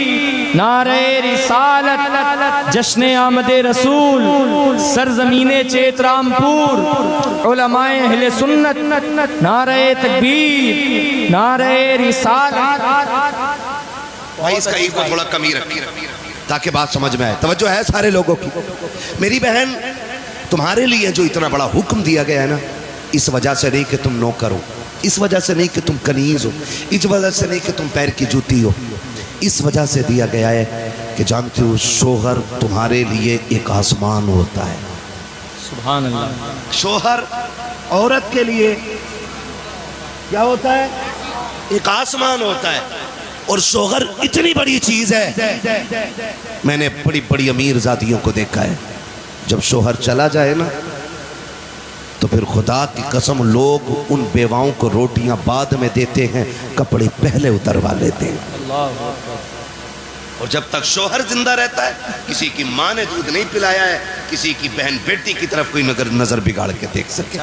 नारे रिसालत, जश्न आमदे रसूल, सरजमीने चेतरामपुर, उलमाए अहले सुन्नत, नारे तकबीर, नारे रिसालत। भाई इसका ईगो थोड़ा कमी रखी ताकि बात समझ में आए। तवज्जो है सारे लोगों की। मेरी बहन, तुम्हारे लिए जो इतना बड़ा हुक्म दिया गया है ना, इस वजह से नहीं कि तुम नौकर हो, इस वजह से नहीं कि तुम कनीज हो, इस वजह से नहीं कि तुम पैर की जूती हो, इस वजह से दिया गया है कि जानते हो शोहर तुम्हारे लिए एक आसमान होता है। सुभान अल्लाह। शोहर औरत के लिए क्या होता है? एक आसमान होता है। और शोहर इतनी बड़ी चीज है, मैंने बड़ी बड़ी अमीर जातियों को देखा है, जब शोहर चला जाए ना तो फिर खुदा की कसम लोग उन बेवाओं को रोटियां बाद में देते हैं, कपड़े पहले उतरवा लेते हैं। और जब तक शोहर जिंदा रहता है, किसी की माँ ने दूध नहीं पिलाया है, किसी की बहन बेटी की तरफ कोई नजर बिगाड़ के देख सके।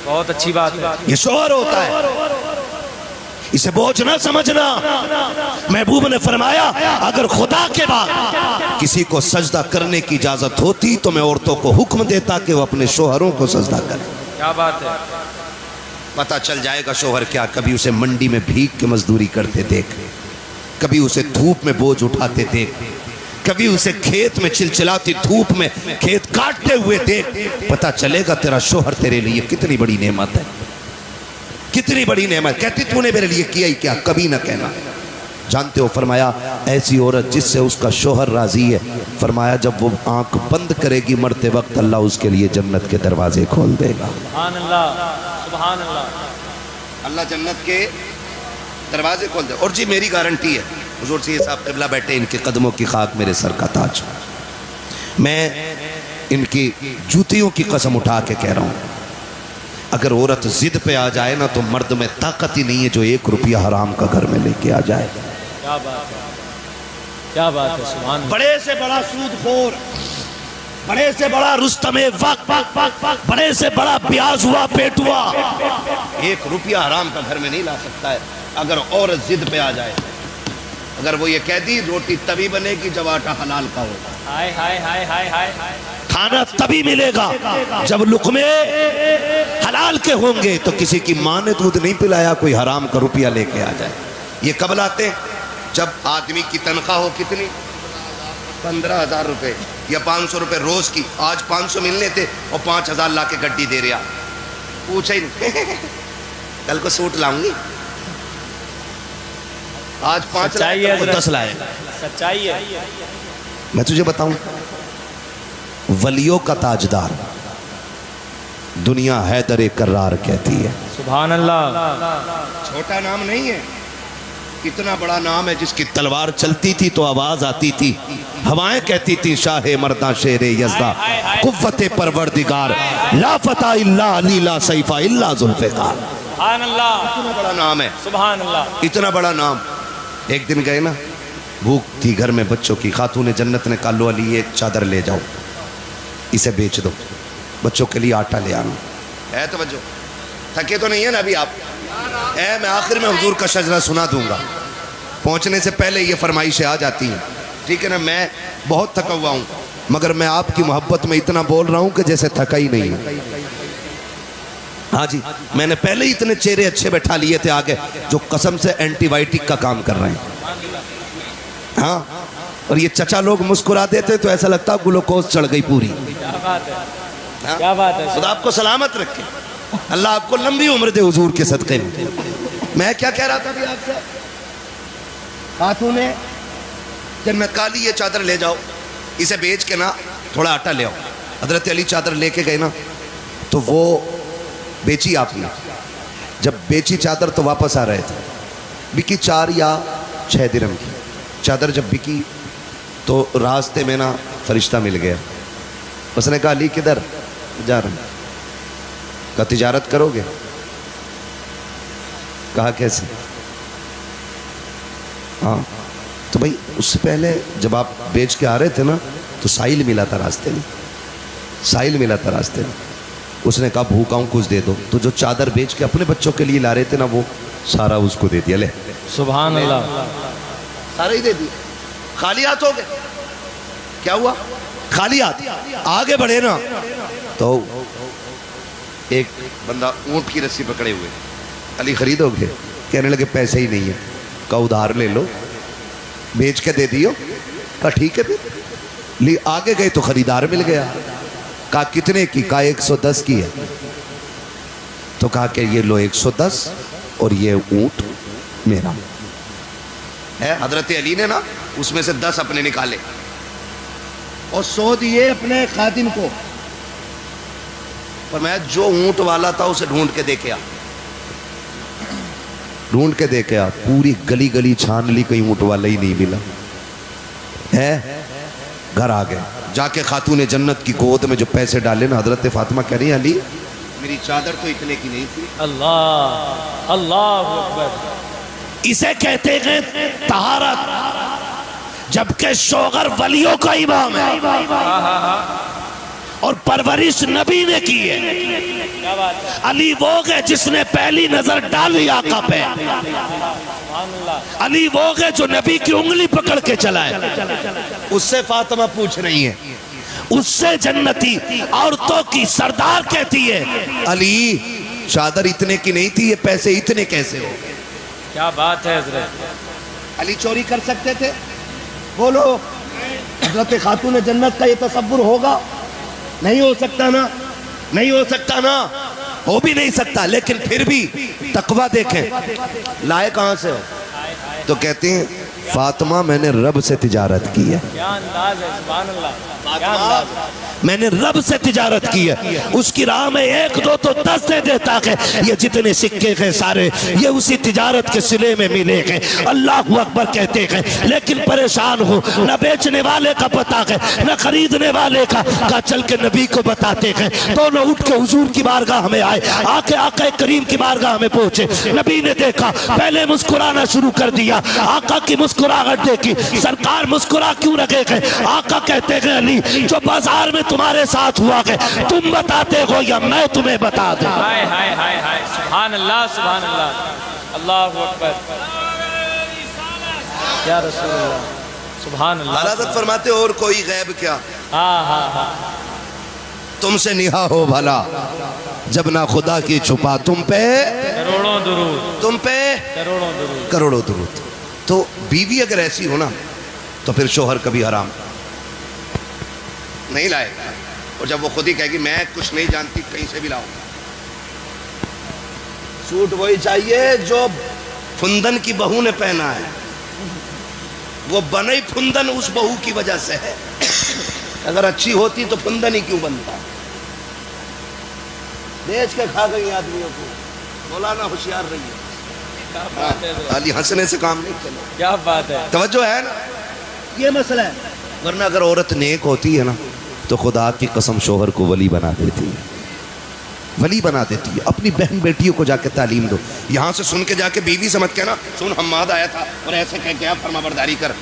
बहुत अच्छी बात है। ये शोहर होता है, इसे बोझ ना समझना। महबूब ने फरमाया, अगर खुदा के बाद किसी को सजदा करने की इजाजत होती तो मैं औरतों को हुक्म देता कि वो अपने शोहरों को सजदा करें। क्या बात है। पता चल जाएगा शोहर क्या, कभी उसे मंडी में भीख के मजदूरी करते देख, कभी उसे धूप में बोझ उठाते देख, कभी उसे खेत में चिलचिलाती धूप में खेत काटते हुए देख, पता चलेगा तेरा शोहर तेरे लिए कितनी बड़ी नेमत है, कितनी बड़ी नेमत। कहती तूने मेरे लिए किया ही क्या, कभी ना कहना। जानते हो फरमाया, ऐसी औरत जिससे उसका शोहर राजी है, फरमाया जब वो आंख बंद करेगी मरते वक्त, अल्लाह उसके लिए जन्नत के दरवाजे खोल देगा। सुभान अल्लाह, सुभान अल्लाह। अल्लाह जन्नत के दरवाजे खोल दे। और जी मेरी गारंटी है, हुजूर से साहब क़िबला बैठे, इनके कदमों की खाक मेरे सर का ताज। मैं इनकी जूतियों की कसम उठा के कह रहा हूँ, अगर औरत जिद पे आ जाए ना तो मर्द में ताकत ही नहीं है जो 1 रुपया हराम का घर में लेके आ जाए। क्या बात है, क्या बात है। सुभान। बड़े से बड़ा सूदखोर, बड़े से बड़ा रुस्तमे वक्त, बड़े से बड़ा ब्याज हुआ पेटुआ 1 रुपया हराम का घर में नहीं ला सकता है अगर औरत जिद पे आ जाए। अगर वो ये कह दी रोटी तभी बनेगी जब आटा हलाल का होगा। हाय हाय हाय हाय हाय। खाना तभी मिलेगा जब लुक़मे हलाल के होंगे। तो किसी की माँ ने दूध नहीं पिलाया, कोई हराम का रुपया लेके आ जाए। ये कब लाते हैं? जब आदमी की तनख्वाह हो कितनी, 15,000 रुपये या 500 रुपये रोज की। आज 500 मिलने थे और 5,000 ला के गड्डी दे रहा। पूछा ही नहीं कल को सूट लाऊंगी, आज 5 लाए तो 10 लाए। सच्चाई है। मैं तुझे बताऊं, वलियों का ताजदार दुनिया हैदर कर्रार कहती है। सुभान अल्लाह। छोटा नाम नहीं है, इतना बड़ा नाम है जिसकी तलवार चलती थी तो आवाज आती थी, हवाएं कहती थी शाहे मर्दा शेरे यज़दा कुव्वते परवरदिगार ला फता इल्ला अली ला सैफा इल्ला जुल्फ़िकार। सुभान अल्लाह। इतना बड़ा नाम है, सुभान अल्लाह। इतना बड़ा नाम। एक दिन गए ना, भूख थी घर में बच्चों की, खातून जन्नत ने कहा लो अली एक चादर ले जाओ, इसे बेच दो, बच्चों के लिए आटा ले आना है। तो बच्चों थके तो नहीं है ना अभी आप? मैं आखिर में हुजूर का शजरा सुना दूंगा, पहुंचने से पहले ये फरमाइशें आ जाती हैं, ठीक है ना? मैं बहुत थका हुआ हूँ, मगर मैं आपकी मोहब्बत में इतना बोल रहा हूँ कि जैसे थका ही नहीं है। हाँ जी, मैंने पहले ही इतने चेहरे अच्छे बैठा लिए थे आगे जो कसम से एंटीबायोटिक का काम कर रहे हैं। हाँ, और ये चचा लोग मुस्कुरा देते तो ऐसा लगता ग्लूकोज चढ़ गई पूरी। क्या बात है, हाँ? क्या बात है। खुदा आपको सलामत रखे, अल्लाह आपको लंबी उम्र दे हुजूर के सदक़े में। मैं क्या कह रहा था अभी आपसे? खातूने जन्नत काली, ये चादर ले जाओ, इसे बेच के ना थोड़ा आटा ले आओ। हजरत अली चादर लेके गए ना, तो वो बेची आपने। जब बेची चादर तो वापस आ रहे थे, बिकी 4 या 6 दिरहम की चादर। जब बिकी तो रास्ते में ना फरिश्ता मिल गया। उसने कहा अली किधर जा रहे हैं? कहा तिजारत करोगे? कहा कैसे? हाँ, तो भाई उससे पहले जब आप बेच के आ रहे थे ना, तो साहिल मिला था रास्ते में, साहिल मिला था रास्ते में। उसने कहा भूखा हूं, कुछ दे दो। तो जो चादर बेच के अपने बच्चों के लिए ला रहे थे ना, वो सारा उसको दे दिया। ले सुभान अल्लाह, सारा ही दे दिया। खाली हाथ हो गए। क्या हुआ? खाली हाथ आगे बढ़े ना, तो एक बंदा ऊंट की रस्सी पकड़े हुए, अली खरीदोगे? कहने लगे पैसे ही नहीं है। कहा उधार ले लो, बेच के दे दियो। कहा ठीक है। ले आगे गए तो खरीदार मिल गया। कहा कितने की? कहा 110 की है। तो कहा कि ये लो 110 और ये ऊंट मेरा है। हजरत अली ने ना उसमें से 10 अपने निकाले और 100 दिए अपने खादिम को। पर मैं जो ऊंट वाला था उसे ढूंढ के देखे आ, ढूंढ के देखे आ। पूरी गली गली छान ली, कहीं ऊंट वाला ही नहीं मिला है। घर आ गए, जाके खातून जन्नत की गोद में जो पैसे डाले ना, हजरत फातिमा कह रही है अली मेरी चादर तो इतने की नहीं थी। अल्लाह अल्लाह अकबर। इसे कहते हैं तहारत, जबकि शोगर वलियों का इमाम है और परवरिश नबी ने की है। अली वो है जिसने पहली नजर डाली आका पे। अली वो है जो नबी की उंगली पकड़ के चला है। उससे फातिमा पूछ रही है, उससे जन्नती औरतों की सरदार कहती है अली चादर इतने की नहीं थी, ये पैसे इतने कैसे हो? क्या बात है हजरत। अली चोरी कर सकते थे? बोलो, हजरत खातून जन्नत का ये तसव्वुर होगा? नहीं हो सकता ना, नहीं हो सकता ना, हो भी नहीं सकता। लेकिन फिर भी तकवा देखें, लाए कहां से हो? तो कहते हैं फातिमा मैंने रब से तिजारत की है। क्या अंदाज है, सुभान अल्लाह, क्या अंदाज है। मैंने रब से तिजारत की है, उसकी राह में 1 2 तो 10 दे देता है। ये जितने सिक्के हैं सारे ये उसी तिजारत के सिले में मिले हैं। अल्लाह अकबर कहते हैं। लेकिन परेशान हो, न बेचने वाले का पता है न खरीदने वाले का चल के नबी को बताते हैं। दोनों उठ के हुजूर की बारगाह में आए, आके आका करीम की बारगाह में पहुंचे। नबी ने देखा, पहले मुस्कुराना शुरू कर दिया। आका की मुस्कुराहट देखी, सरकार मुस्कुरा क्यों रखे हैं? आका कहते हैं अली जो बाजार में तुम्हारे साथ हुआ है तुम बताते हो या मैं तुम्हें बता दूं? हाय हाय हाय हाय, सुभान अल्लाह सुभान अल्लाह, अल्लाहु अकबर, या रसूल अल्लाह, सुभान अल्लाह। हज़रत फरमाते और कोई गैब क्या? हाँ हाँ हाँ, तुमसे निहा हो भला जब ना खुदा की छुपा तुम पे करोड़ों दुरूद, तुम पे करोड़ों दुरूद। करोड़ों दुरूद। तो बीवी अगर ऐसी हो ना तो फिर शोहर कभी हराम नहीं लाएगा। और जब वो खुद ही कहेगी मैं कुछ नहीं जानती, कहीं से भी लाओ, सूट वही चाहिए जो फुंदन की बहू ने पहना है। वो बने फुंदन उस बहू की वजह से है। अगर अच्छी होती तो फुंदन ही क्यों बनता? बेच के खा गई आदमियों को। मौलाना होशियार रही है। क्या बात है, खाली हंसने से काम नहीं चला। क्या बात है। तवज्जो है ना, ये मसला है। वरना अगर औरत नेक होती है ना तो खुदा की कसम शोहर को वली बना देती है, वली बना देती है। अपनी बहन बेटियों को जाके तालीम दो। यहाँ से सुन के जाके बीवी समझ के ना, सुन हम्माद आया था और ऐसे कह के फरमाबरदारी कर।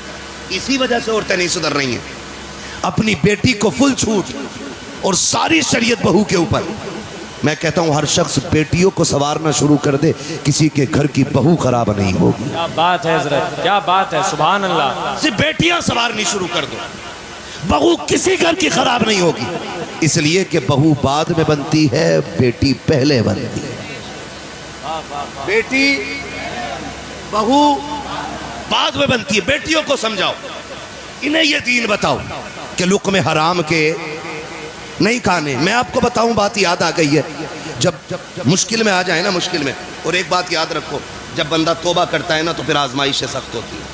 इसी वजह से औरतें नहीं सुधर रही हैं। अपनी बेटी को फुल छूट और सारी शरीयत बहू के ऊपर। मैं कहता हूँ हर शख्स बेटियों को संवारना शुरू कर दे, किसी के घर की बहू खराब नहीं होगी। क्या बात है हजरत, क्या बात है, सुभान अल्लाह। सिर्फ बेटियां संवारनी शुरू कर दो, बहू किसी घर की खराब नहीं होगी। इसलिए कि बहू बाद में बनती है, बेटी पहले बनती है। बेटी बहू बाद में बनती है। बेटियों को समझाओ, इन्हें ये दीन बताओ कि लुक़्मे हराम के नहीं खाने। मैं आपको बताऊं, बात याद आ गई है। जब मुश्किल में आ जाए ना, मुश्किल में, और एक बात याद रखो, जब बंदा तौबा करता है ना तो फिर आजमाइशें सख्त होती हैं,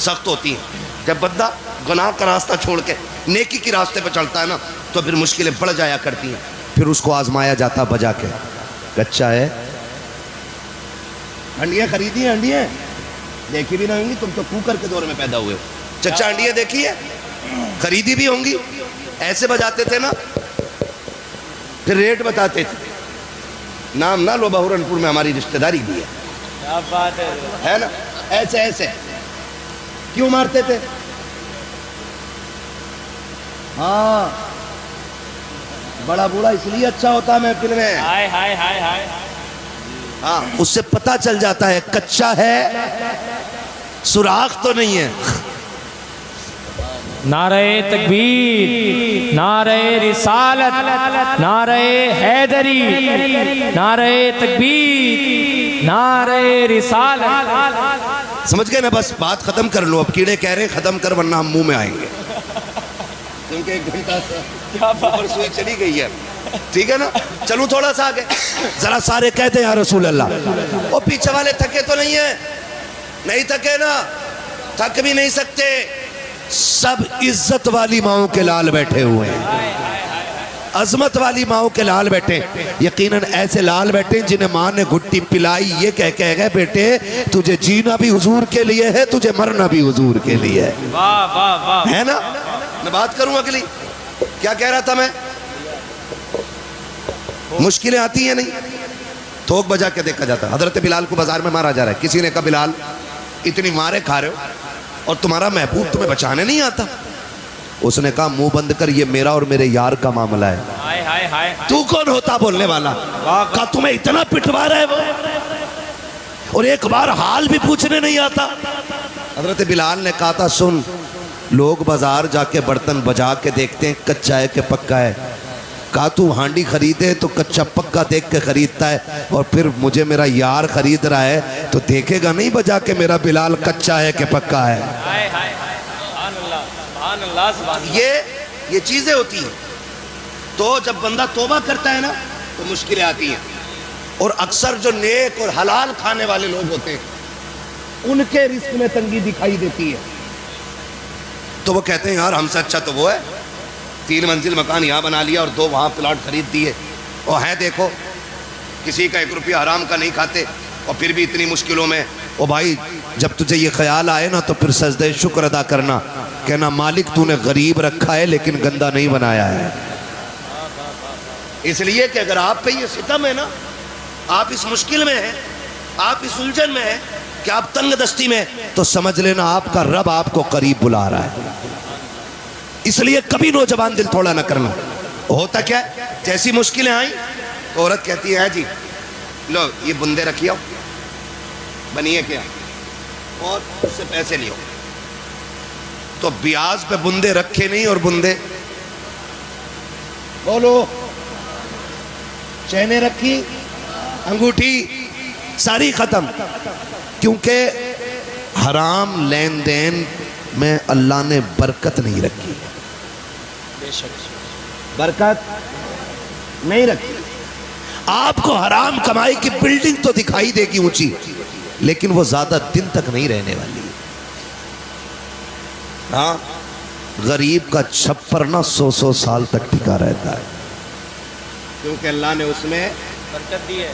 सख्त होती हैं। जब बंदा गुनाह का रास्ता छोड़ के नेकी के रास्ते पर चलता है ना, तो फिर मुश्किलें बढ़ जाया करती हैं। फिर उसको आजमाया जाता बजा के, कच्चा है। हंडियाँ खरीदी हैं, हंडियाँ देखी भी ना होंगी, तुम तो कुकर के दौर में पैदा हुए हो। चच्चा हंडियाँ देखी है, खरीदी भी होंगी। ऐसे बजाते थे ना, फिर रेट बताते थे। नाम ना लो, बहुरनपुर में हमारी रिश्तेदारी भी है। क्या बात है ना, ऐसे ऐसे क्यों मारते थे? हाँ, बड़ा बूढ़ा इसलिए अच्छा होता है महफिल में। हाय हाय हाय हाय। हाँ, उससे पता चल जाता है कच्चा है, सुराख तो नहीं है। नारे तकबीर, नारे रिसालत, नारे हैदरी, नारे तकबीर, नारे रिसालत। समझ गए ना? बस बात खत्म कर लो, अब कीड़े कह रहे खत्म कर वरना हम मुंह में आएंगे, क्योंकि 1 घंटा ऊपर सुई चली गई है। ठीक है ना? चलूं थोड़ा सा आगे, जरा सारे कहते हैं या रसूल अल्लाह। वो पीछे वाले थके तो नहीं है? नहीं थके ना, थक भी नहीं सकते। सब इज्जत वाली माओं के लाल बैठे हुए हैं, अजमत वाली माओं के लाल बैठे। यकीनन ऐसे लाल बैठे जिन्हें माँ ने घुट्टी पिलाई, ये कह गए बेटे तुझे जीना भी हुजूर के लिए है, तुझे मरना भी हुजूर के लिए है। वाह वाह वाह, है ना? मैं बात करूं अगली, क्या कह रहा था मैं? मुश्किलें आती हैं नहीं, थोक बजा के देखा जाता। हजरत बिलाल को बाजार में मारा जा रहा है। किसी ने कहा बिलाल इतनी मारे खा रहे हो और तुम्हारा महबूब तुम्हें बचाने नहीं आता। उसने कहा मुंह बंद कर, ये मेरा और मेरे यार का मामला है। हाय हाय हाय। तू कौन होता बोलने वाला? कहा तुम्हें इतना पिटवा रहा है वो, और एक बार हाल भी पूछने नहीं आता। हजरत बिलाल ने कहा था सुन, लोग बाजार जाके बर्तन बजा के देखते हैं कच्चा है कि पक्का है। कहा तू हांडी खरीदे तो कच्चा पक्का देख के खरीदता है, और फिर मुझे मेरा यार खरीद रहा है तो देखेगा नहीं बजा के मेरा बिलाल कच्चा है कि पक्का है। हाय हाय हाय, सुभान अल्लाह, सुभान अल्लाह, सुभान अल्लाह। ये चीजें होती हैं। तो जब बंदा तौबा करता है ना, तो मुश्किलें आती हैं। और अक्सर जो नेक और हलाल खाने वाले लोग होते हैं, उनके रिस्क में तंगी दिखाई देती है। तो वो कहते हैं यार हमसे अच्छा तो वो है, 3 मंजिल मकान यहाँ बना लिया और 2 वहाँ प्लॉट खरीद दिए, और है देखो किसी का 1 रुपया हराम का नहीं खाते, और फिर भी इतनी मुश्किलों में। ओ भाई, जब तुझे ये ख्याल आए ना, तो फिर सजदे शुक्र अदा करना, कहना मालिक तूने गरीब रखा है लेकिन गंदा नहीं बनाया है। इसलिए कि अगर आप पे ये सितम है ना, आप इस मुश्किल में हैं, आप इस उलझन में हैं कि आप तंग दस्ती में, तो समझ लेना आपका रब आपको करीब बुला रहा है। इसलिए कभी नौजवान दिल थोड़ा ना करना। होता क्या, जैसी मुश्किलें आई तो औरत कहती है जी लो ये बुंदे रखिए, बनिए क्या, और उससे पैसे लियो। तो ब्याज पे बुंदे रखे नहीं, और बुंदे बोलो, चैने रखी, अंगूठी सारी खत्म, क्योंकि हराम लेन देन में अल्लाह ने बरकत नहीं रखी, बरकत नहीं रखी। आपको हराम कमाई की बिल्डिंग तो दिखाई देगी ऊंची, लेकिन वो ज्यादा दिन तक नहीं रहने वाली। हाँ, गरीब का छप्पर ना 100-100 साल तक टिका रहता है, क्योंकि अल्लाह ने उसमें बरकत दी है,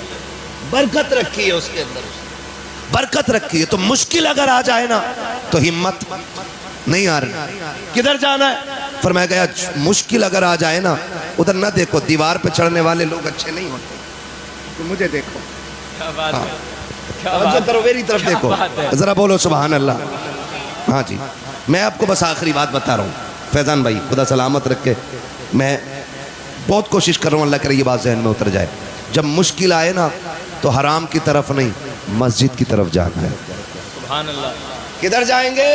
बरकत रखी है, उसके अंदर बरकत रखी है। तो मुश्किल अगर आ जाए ना, तो हिम्मत नहीं आ रही, किधर जाना है? फरमाया गया मुश्किल अगर आ जाए ना, उधर ना देखो, दीवार पे चढ़ने वाले लोग अच्छे नहीं होते, तो मुझे देखो। क्या बात है, क्या हाँ, बात है, मेरी तरफ देखो, जरा बोलो सुभान अल्लाह। हाँ जी, मैं आपको बस आखिरी बात बता रहा हूँ फैजान भाई, खुदा सलामत रख के। मैं बहुत कोशिश कर रहा हूँ, अल्लाह करे ये बात जहन में उतर जाए। जब मुश्किल आए ना, तो हराम की तरफ नहीं, मस्जिद की तरफ जाना है। सुभान अल्लाह। किधर जाएंगे?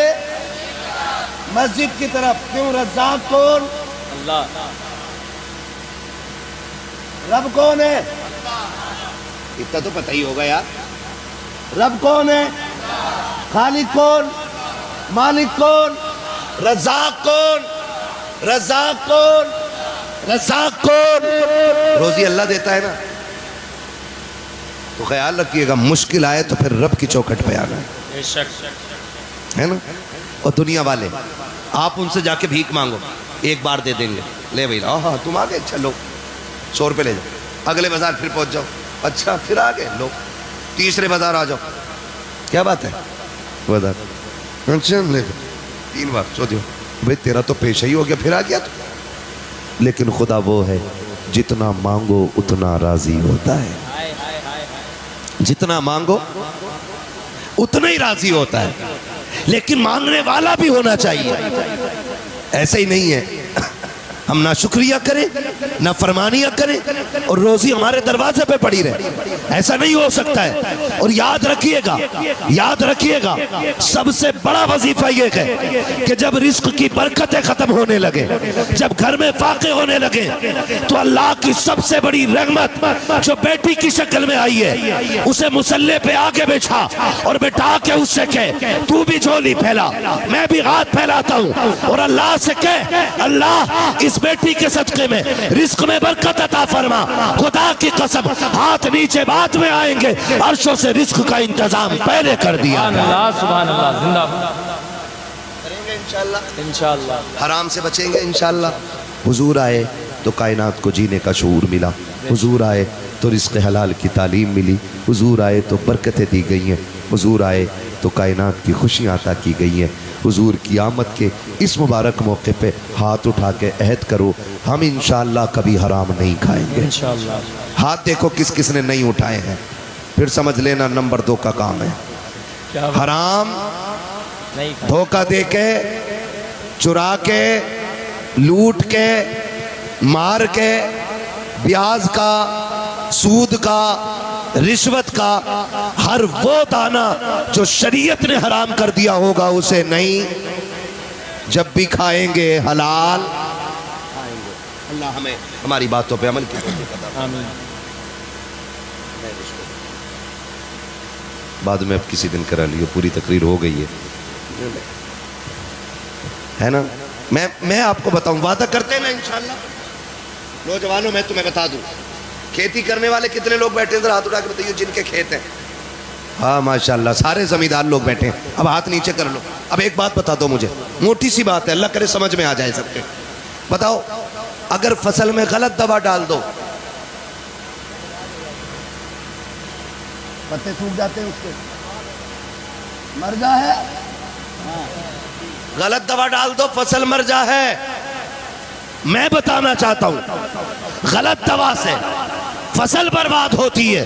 मस्जिद की तरफ। क्यों? रज़्ज़ाक़ कौन? अल्लाह। रब कौन है? इतना तो पता ही होगा यार। रब कौन है? खालिक कौन? मालिक कौन? रज़्ज़ाक़ कौन? रज़्ज़ाक़ कौन? रज़्ज़ाक़ कौन? रोजी अल्लाह देता है ना। तो ख्याल रखिएगा, मुश्किल आए तो फिर रब की चौखट पे आना है। बेशक। है ना। और दुनिया वाले आप उनसे जाके भीख मांगो, एक बार दे देंगे, ले भाई हाँ तुम आ गए, चलो 100 रुपये ले जाओ, अगले बाजार फिर पहुंच जाओ, अच्छा फिर आ गए, लो तीसरे बाजार आ जाओ, क्या बात है बाजार, अच्छा ले 3 बार सो दियो, भाई तेरा तो पेशा ही हो गया, फिर आ गया तो। लेकिन खुदा वो है जितना मांगो उतना राजी होता है, जितना मांगो उतना ही राजी होता है, लेकिन मांगने वाला भी होना चाहिए। ऐसे ही नहीं है हम ना शुक्रिया करें ना फरमानियां करें और रोजी हमारे दरवाजे पे पड़ी रहे, ऐसा नहीं हो सकता है। और याद रखिएगा, याद रखिएगा, सबसे बड़ा वजीफा ये है कि जब रिस्क की बरकतें खत्म होने लगे, जब घर में फाके होने लगे, तो अल्लाह की सबसे बड़ी रहमत जो बेटी की शक्ल में आई है, उसे मुसल्ले पे आगे बिठा और बिठा के उससे कह तू भी झोली फैला, मैं भी हाथ फैलाता हूँ, और अल्लाह से कह अल्लाह इस बेटी के सदके में रिस्क में बरकत अता फरमा, खुदा की कसम हाथ नीचे बाद में आएंगे, अर्शों से रिस्क का इंतजाम पहले कर दिया। सुभान अल्लाह, जिंदाबाद करेंगे इंशाअल्लाह, इंशाअल्लाह हराम से बचेंगे इंशाअल्लाह। हुजूर आए तो कायनात को जीने का शऊर मिला, हुजूर आए तो रिस्क हलाल की तालीम मिली, हुजूर आए तो बरकतें दी गई हैं, हुजूर आए तो कायनात की खुशियाँ अता की गई हैं। हुजूर की आमद के इस मुबारक मौके पे हाथ उठा के अहद करो हम इंशाअल्लाह कभी हराम नहीं खाएंगे इंशाअल्लाह। हाथ देखो किस किस ने नहीं उठाए हैं, फिर समझ लेना नंबर 2 का काम है। हराम धोखा दे के, चुरा के, लूट के, मार के, ब्याज का, सूद का, रिश्वत का, हर वो दाना जो शरीयत ने हराम कर दिया होगा उसे नहीं, जब भी खाएंगे हलाल खाएंगे। अल्लाह हमें हमारी बातों पे अमल किया। बाद में अब किसी दिन करा लियो, पूरी तकरीर हो गई है ना। मैं आपको बताऊं, वादा करते हैं ना इंशाअल्लाह। नौजवानों मैं तुम्हें बता दूं, खेती करने वाले कितने लोग बैठे हैं, हाथ उठा के बताइए जिनके खेत हैं। हाँ माशाल्लाह सारे जमींदार लोग बैठे हैं, अब हाथ नीचे कर लो। अब एक बात बता दो मुझे, मोटी सी बात है, अल्लाह करे समझ में आ जाए सबके। बताओ अगर फसल में गलत दवा डाल दो, पत्ते सूख जाते हैं, उसके मर जा है। गलत दवा डाल दो फसल मर जा है। मैं बताना चाहता हूं गलत दवा से फसल बर्बाद होती है,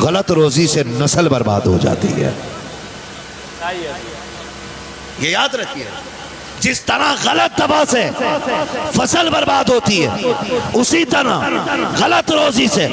गलत रोजी से नस्ल बर्बाद हो जाती है। ये याद रखिए, जिस तरह गलत दवा से फसल बर्बाद होती है, उसी तरह गलत रोजी से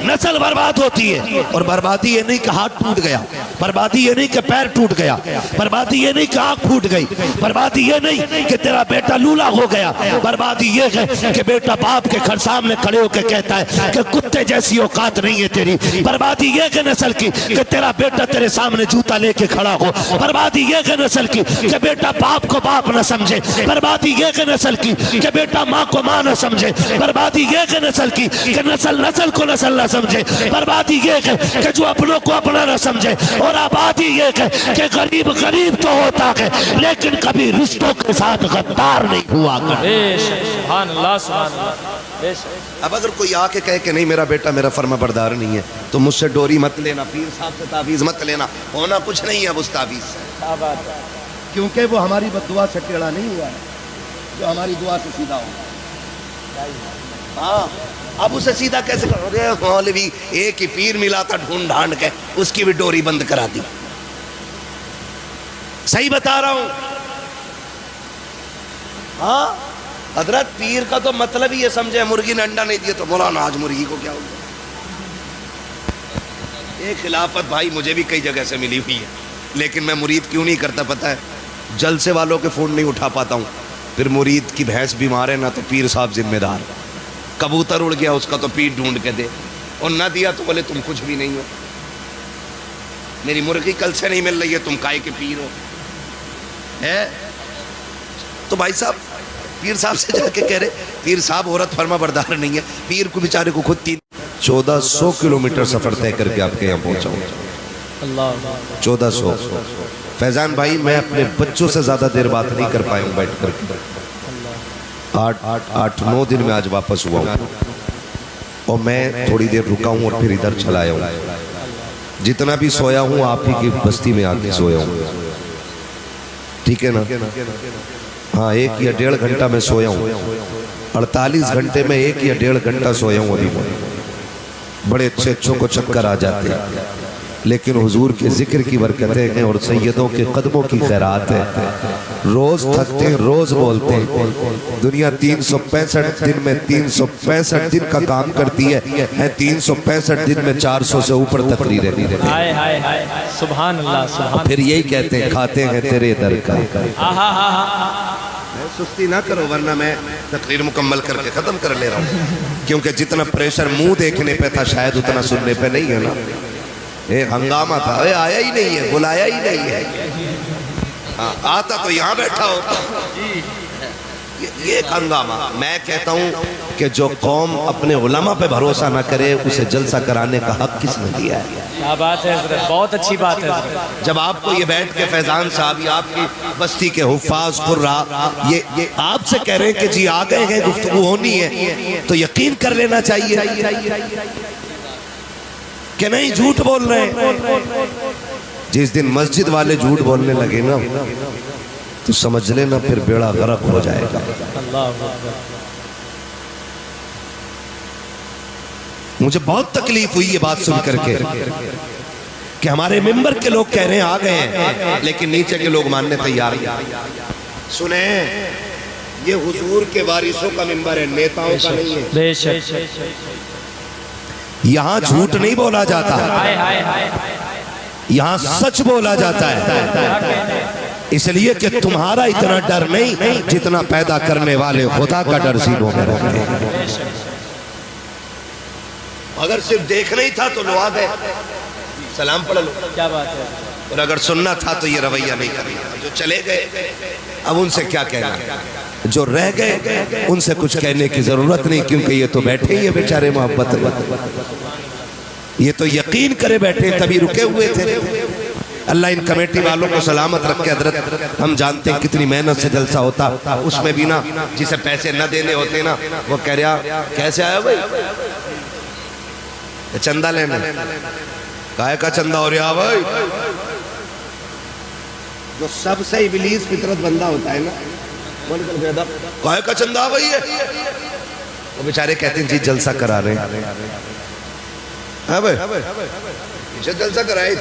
नस्ल बर्बाद होती है। और बर्बादी ये नहीं कि हाथ टूट गया, बर्बादी ये नहीं कि पैर टूट गया, बर्बादी ये नहीं कि आंख फूट गई, बर्बादी ये नहीं कि तेरा बेटा लूला हो गया, बर्बादी ये है कि बेटा बाप के घर सामने खड़े होकर कहता है कि कुत्ते जैसी औकात नहीं है तेरी। बर्बादी ये कि नस्ल की कि तेरा बेटा तेरे सामने जूता लेके खड़ा हो। बर्बादी ये कि नस्ल की कि बेटा बाप को बाप न समझे। बर्बादी ये कि नस्ल की कि बेटा माँ को माँ न समझे। बर्बादी ये कि नस्ल की कि नस्ल को नस्ल न समझे। बर्बादी ये है कि जो अपनों को अपना न समझे। और आबादी ये है कि गरीब गरीब तो होता है लेकिन कभी रिश्तों के साथ गद्दार नहीं हुआ करता। सुभान अल्लाह, सुभान अल्लाह। अब अगर कोई आके कहे कि नहीं मेरा बेटा मेरा फर्मा बरदार नहीं है, तो मुझसे डोरी मत लेना, पीर साहब से ताबीज मत लेना, होना कुछ नहीं है उस ताबीज से, क्योंकि वो हमारी बद्दुआ से टेढ़ा नहीं हुआ है, जो हमारी दुआ से सीधा हो। हाँ अब उसे सीधा कैसे करोगे? मौलवी एक ही पीर मिला था ढूंढ ढांड के, उसकी भी डोरी बंद करा दी। सही बता रहा हूं। हाँ हजरत पीर का तो मतलब ही ये समझे मुर्गी ने अंडा नहीं दिया तो मौलाना आज मुर्गी को क्या हो गया। ये खिलाफत भाई मुझे भी कई जगह से मिली हुई है, लेकिन मैं मुरीद क्यों नहीं करता पता है? जलसे वालों के फ़ोन नहीं उठा पाता हूँ, फिर मुरीद की भैंस बीमार है ना तो पीर साहब जिम्मेदार, कबूतर उड़ गया उसका तो पीर ढूंढ के दे, और ना दिया तो बोले तुम कुछ भी नहीं हो, मेरी मुर्गी कल से नहीं मिल रही है, तुम काहे के पीर हो है? तो भाई साहब पीर साहब से जाके कह रहे पीर साहब औरत फर्मा बरदार नहीं है। पीर को बेचारे को खुद 1400 किलोमीटर सफर तय करके आपके यहाँ पहुंचा। अल्लाह 1400। फैजान भाई मैं अपने बच्चों से ज्यादा देर बात नहीं कर पाया हूँ बैठ कर। 8-9 दिन में आज वापस हुआ हूँ और मैं थोड़ी देर रुका हूँ और फिर इधर चला आया हूँ। जितना भी सोया हूँ आप ही की बस्ती में आके सोया हूँ, ठीक है ना। हाँ 1 या 1.5 घंटा मैं सोया हूँ। 48 घंटे में 1 या 1.5 घंटा सोया हूँ अभी। बड़े अच्छों को चक्कर आ जाते हैं, लेकिन हुजूर के जिक्र की बरकतें हैं और सैयदों के कदमों की खैरात है। रोज थकते हैं, रोज बोलते हैं। दुनिया 365 दिन में 365 दिन का काम करती है 365 दिन में 400 से ऊपर तकरीरें। हाय हाय हाय सुभान अल्लाह सुभान। फिर यही कहते हैं खाते हैं तेरे दर का। सुस्ती ना करो वरना मैं तकरीर मुकम्मल करके खत्म कर ले रहा हूँ, क्योंकि जितना प्रेशर मुंह देखने पे था शायद उतना सुनने पे नहीं है ना। एक हंगामा था, अरे आया ही नहीं है, बुलाया ही नहीं है। हाँ, आता तो यहाँ बैठा होता। ये एक हंगामा। मैं कहता हूँ कि जो कौम अपने उलमा पे भरोसा ना करे उसे जलसा कराने का हक किसने दिया है? क्या बात है हज़रत, बहुत अच्छी बात है हज़रत। जब आपको ये बैठ के फैजान साहब या आपकी बस्ती के हुफ्फाज कुर्रा ये आपसे कह रहे हैं कि जी आ गए हैं, गुफ्तगू होनी है, तो यकीन कर लेना चाहिए कि नहीं झूठ बोल रहे हैं। जिस दिन मस्जिद वाले झूठ बोलने लगे ना तो समझ लेना फिर बेड़ा गर्क हो जाएगा। मुझे बहुत तकलीफ हुई ये बात सुन करके कि हमारे मेंबर के लोग कह रहे हैं आ गए हैं, लेकिन नीचे के लोग मानने तैयार नहीं। सुने, ये हुजूर के वारिसों का मेंबर है, नेताओं का नहीं है। बेशक यहाँ झूठ नहीं बोला जाता, यहाँ सच बोला जाता है। इसलिए कि तुम्हारा इतना डर नहीं जितना पैदा करने वाले खुदा का डर सीनों में रखते हैं। अगर सिर्फ देखना ही था तो लो आ गए, सलाम पढ़ लो, क्या बात है। और अगर सुनना था तो ये रवैया नहीं करना। जो चले गए अब उनसे क्या कहना, जो रह गए उनसे कुछ कहने की जरूरत नहीं, क्योंकि ये तो बैठे ही है बेचारे मोहब्बत में। ये तो यकीन करे बैठे तभी रुके हुए थे। अल्लाह इन कमेटी वालों को सलामत रखे। हजरत हम जानते हैं कितनी मेहनत से जलसा होता, उसमें भी ना जिसे पैसे न देने होते ना वो कह रहा कैसे आया भाई, चंदा लेने, काय का चंदा हो रहा भाई। जो सबसे इबलीस फितरत बंदा होता है ना, काय का चंदा भाई है, वो बेचारे कहते हैं जी जलसा करा रहे हैं। हाँ भाई जलसा कराए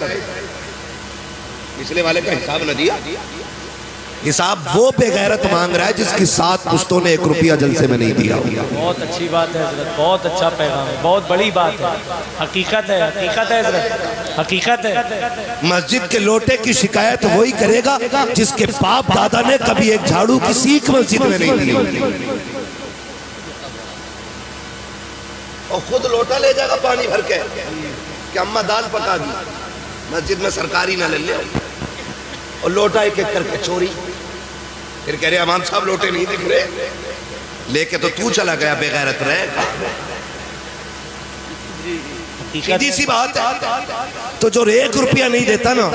पिछले वाले का हिसाब न दिया। हिसाब वो बेगैरत मांग रहा है जिसकी 7 पुश्तों ने 1 रुपया जलसे में नहीं दिया। बहुत अच्छी बात है हज़रत, बहुत अच्छा पैगाम है, बहुत बड़ी बात है। हकीकत है, हकीकत है हज़रत, हकीकत है। मस्जिद के लोटे की शिकायत वही करेगा जिसके बाप दादा ने कभी एक झाड़ू की सीख मस्जिद में नहीं दी और खुद लोटा ले जाएगा पानी भर के कि अम्मा दाल पका दी, मस्जिद में सरकारी ना ले ले, और लोटा एक एक करके चोरी। फिर कह रहे इमाम साहब लोटे नहीं दिख रहे, लेके तो तू चला गया बेगैरत रह। सीधी सी बात है। तो जो 1 रुपया नहीं देता ना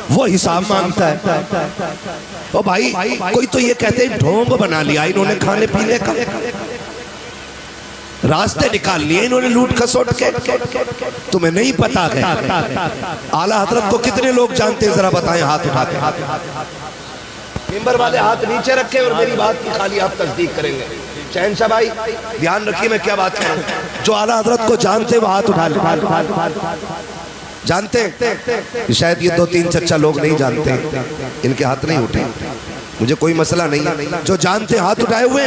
वो हिसाब मांगता है। ओ भाई कोई तो ये कहते हैं ढोंग बना लिया इन्होंने खाने पीने का, रास्ते निकाल लिए इन्होंने लूट खसोट के। तुम्हें नहीं पता है आला हजरत को कितने लोग जानते हैं, जरा बताएं हाथ उठा के। मेंबर वाले हाथ नीचे रखे और मेरी बात की खाली आप तस्दीक करेंगे। शहंशाह भाई ध्यान रखिए मैं क्या बात कर रहा हूं। जो आला हजरत को जानते वो हाथ उठा ले। जानते शायद ये 2-3 चच्चा लोग नहीं जानते, इनके हाथ नहीं उठे, मुझे कोई मसला नहीं। जो जानते हाथ उठाए हुए।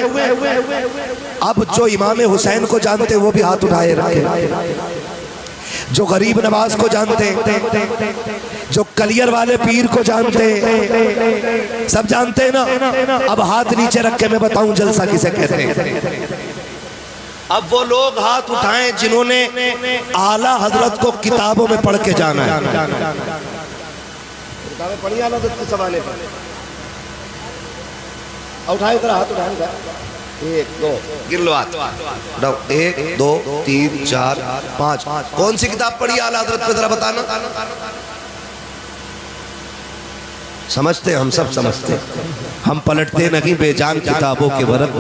अब जो इमाम हुसैन को जानते वो भी हाथ उठाए रखे। जो गरीब नवाज को जानते, जो कलियर वाले पीर को जानते, सब जानते हैं ना। अब हाथ नीचे रख के मैं बताऊं जलसा किसे कहते हैं। अब वो लोग हाथ उठाएं जिन्होंने आला हजरत को किताबों में पढ़ के जाना है। किताबें पढ़ी आला हजरत के ज़माने पर, उठाए हाथ उठाएगा। 1 2 गिन लो हाथ। 1 2 3 4 5। कौन सी किताब पढ़ी आला हजरत पे जरा बताना। समझते, हम सब समझते। हम पलटते नहीं बेजान किताबों के वर्क,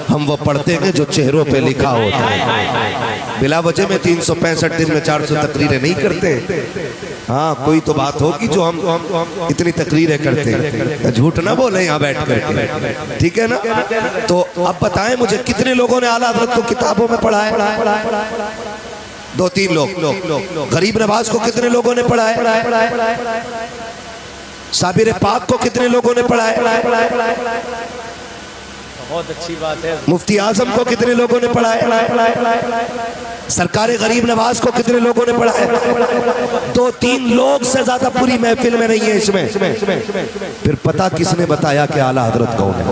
हम वो पढ़ते हैं जो चेहरों पे लिखा होता है। बिला वजह में 365 दिन में 400 तकरीरें नहीं करते। हाँ, कोई तो बात होगी जो हम इतनी तकरीरें करते हैं। झूठ ना बोले यहाँ बैठ करके, ठीक है ना। तो अब बताएं मुझे, कितने लोगों ने आला हज़रत को किताबों में पढ़ा है? 2-3 लोग। गरीब नवाज को कितने लोगों ने पढ़ा है? साबिर पाक को कितने लोगों ने पढ़ा है? बहुत अच्छी बात है। मुफ्ती आजम को कितने लोगों ने पढ़ा है? सरकार गरीब नवाज को कितने लोगों ने पढ़ा है? 2-3 लोग से ज्यादा पूरी महफिल में नहीं है इसमें। फिर पता किसने बताया कि आला हजरत कौन है?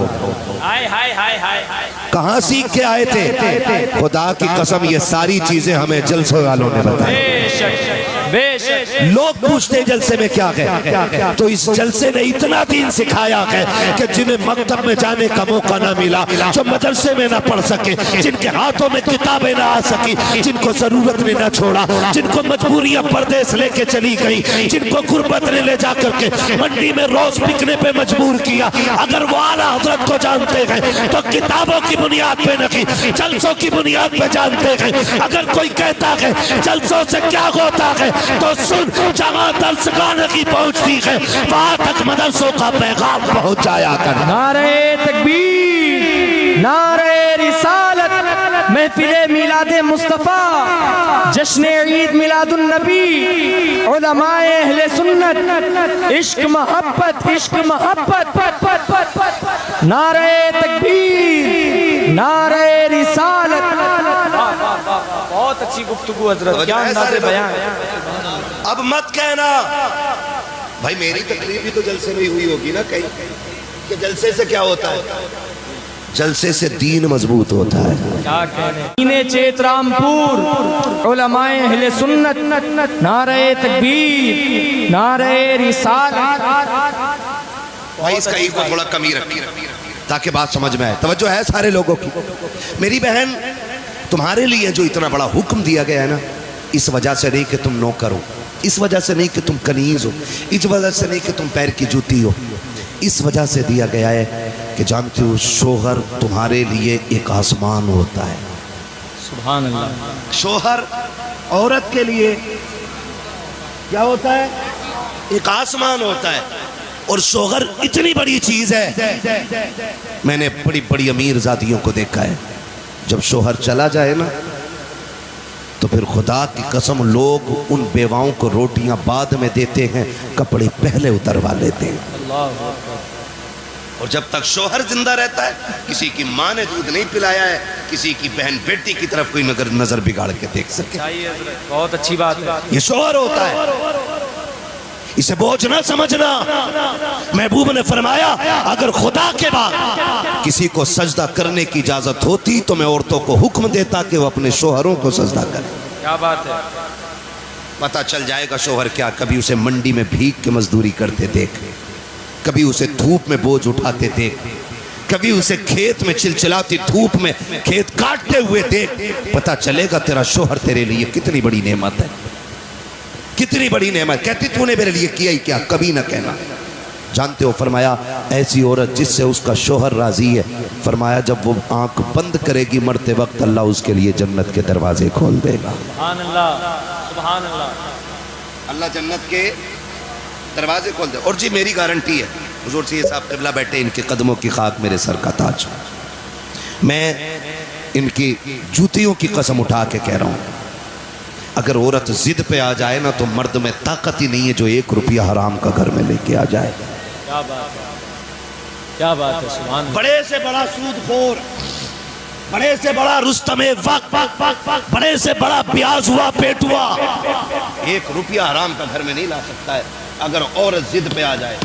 कहाँ सीख के आए थे? खुदा की कसम, ये सारी चीजें हमें जलसे वालों ने बताई। लोग पूछते जलसे में क्या है, तो इस जलसे ने इतना दीन सिखाया है कि जिन्हें मकतब में जाने का मौका ना मिला, जो मदरसे में ना पढ़ सके, जिनके हाथों में किताबें ना आ सकी, जिनको जरूरत ने ना छोड़ा, जिनको मजबूरियां परदेश लेके चली गई, जिनको गुर्बत ने ले जाकर के मंडी में रोज बिकने पे मजबूर किया, अगर वो आला हजरत को जानते हैं तो किताबों की बुनियाद पे नहीं, जलसों की बुनियाद पे जानते हैं। अगर कोई कहता है जलसों से क्या होता है, तो सुन, जहाँ दर्स गाने की पहुंचती है वहां तक मदरसों का पैगाम पहुंचाया कर। नारे तकबीर, नारे रिसालत, महफिले मिलादे मुस्तफ़ा, जश्न ईद मिलादुन नबी, उलमाए अहले सुन्नत, इश्क मोहब्बत, इश्क मोहब्बत। नारे तकबीर, नारे रिसालत। बहुत अच्छी गुफ्तगू हजरत, क्या अंदाज़े बयान है। अब मत कहना भाई मेरी तकलीफ भी तो जलसे में हुई होगी ना कहीं, कि जलसे से क्या होता है? जलसे से दीन मजबूत होता है। क्या कहने चेतरामपुर, उलमाए अहले सुन्नत, नारे तकबीर, नारे रिसालत। भाई इसका ईगो थोड़ा कमी रखी ताकि बात समझ में आए। तवज्जो है सारे लोगों की। मेरी बहन, तुम्हारे लिए जो इतना बड़ा हुक्म दिया गया है ना, इस वजह से नहीं कि तुम नौकर हो, इस वजह से नहीं कि तुम कनीज हो, इस वजह से नहीं कि तुम पैर की जूती हो, इस वजह से दिया गया है कि जानते हो शोहर तुम्हारे लिए एक आसमान होता है। सुभान अल्लाह। शोहर औरत के लिए क्या होता है? एक आसमान होता है। और शोहर इतनी बड़ी चीज है, मैंने बड़ी बड़ी अमीर जादियों को देखा है, जब शोहर चला जाए ना तो फिर खुदा की कसम लोग उन बेवाओं को रोटियां बाद में देते हैं, कपड़े पहले उतरवा लेते हैं। और जब तक शोहर जिंदा रहता है, किसी की माँ ने दूध नहीं पिलाया है, किसी की बहन बेटी की तरफ कोई नजर बिगाड़ के देख सके। बहुत अच्छी बात है। ये शोहर होता है, इसे बोझ ना समझना। महबूब ने फरमाया, अगर खुदा के बाद किसी को सजदा करने की इजाजत होती तो मैं औरतों को हुक्म देता कि वो अपने शोहरों को सजदा करें। क्या बात है। पता चल जाएगा शोहर क्या। कभी उसे मंडी में भीख के मजदूरी करते देख, कभी उसे धूप में बोझ उठाते देख, कभी उसे खेत में चिलचिलाती धूप में खेत काटते हुए देख। पता चलेगा तेरा शोहर तेरे लिए कितनी बड़ी नेमत है, कितनी बड़ी नेमत। कहती तूने मेरे लिए किया ही क्या, कभी ना कहना। जानते हो, फरमाया ऐसी औरत जिससे उसका शोहर राजी है, फरमाया जब वो आंख बंद करेगी मरते वक्त, अल्लाह उसके लिए जन्नत के दरवाजे खोल देगा। सुभान अल्लाह, सुभान अल्लाह। अल्लाह जन्नत के दरवाजे खोल दे। और जी मेरी गारंटी है, हुजूर से साहब क़िबला बैठे, इनके कदमों की खाक मेरे सर का ताज। मैं इनकी जूतियों की कसम उठा के कह रहा हूँ, अगर औरत जिद पे आ जाए ना तो मर्द में ताकत ही नहीं है जो 1 रुपया हराम का घर में लेके आ जाए। क्या बात है, क्या बात है। सुभान अल्लाह। बड़े से बड़ा सूदखोर, बड़े से बड़ा रुस्तमे वक्त, बड़े से बड़ा ब्याज हुआ पेटुआ 1 रुपया हराम का घर में नहीं ला सकता है अगर औरत जिद पे आ जाए।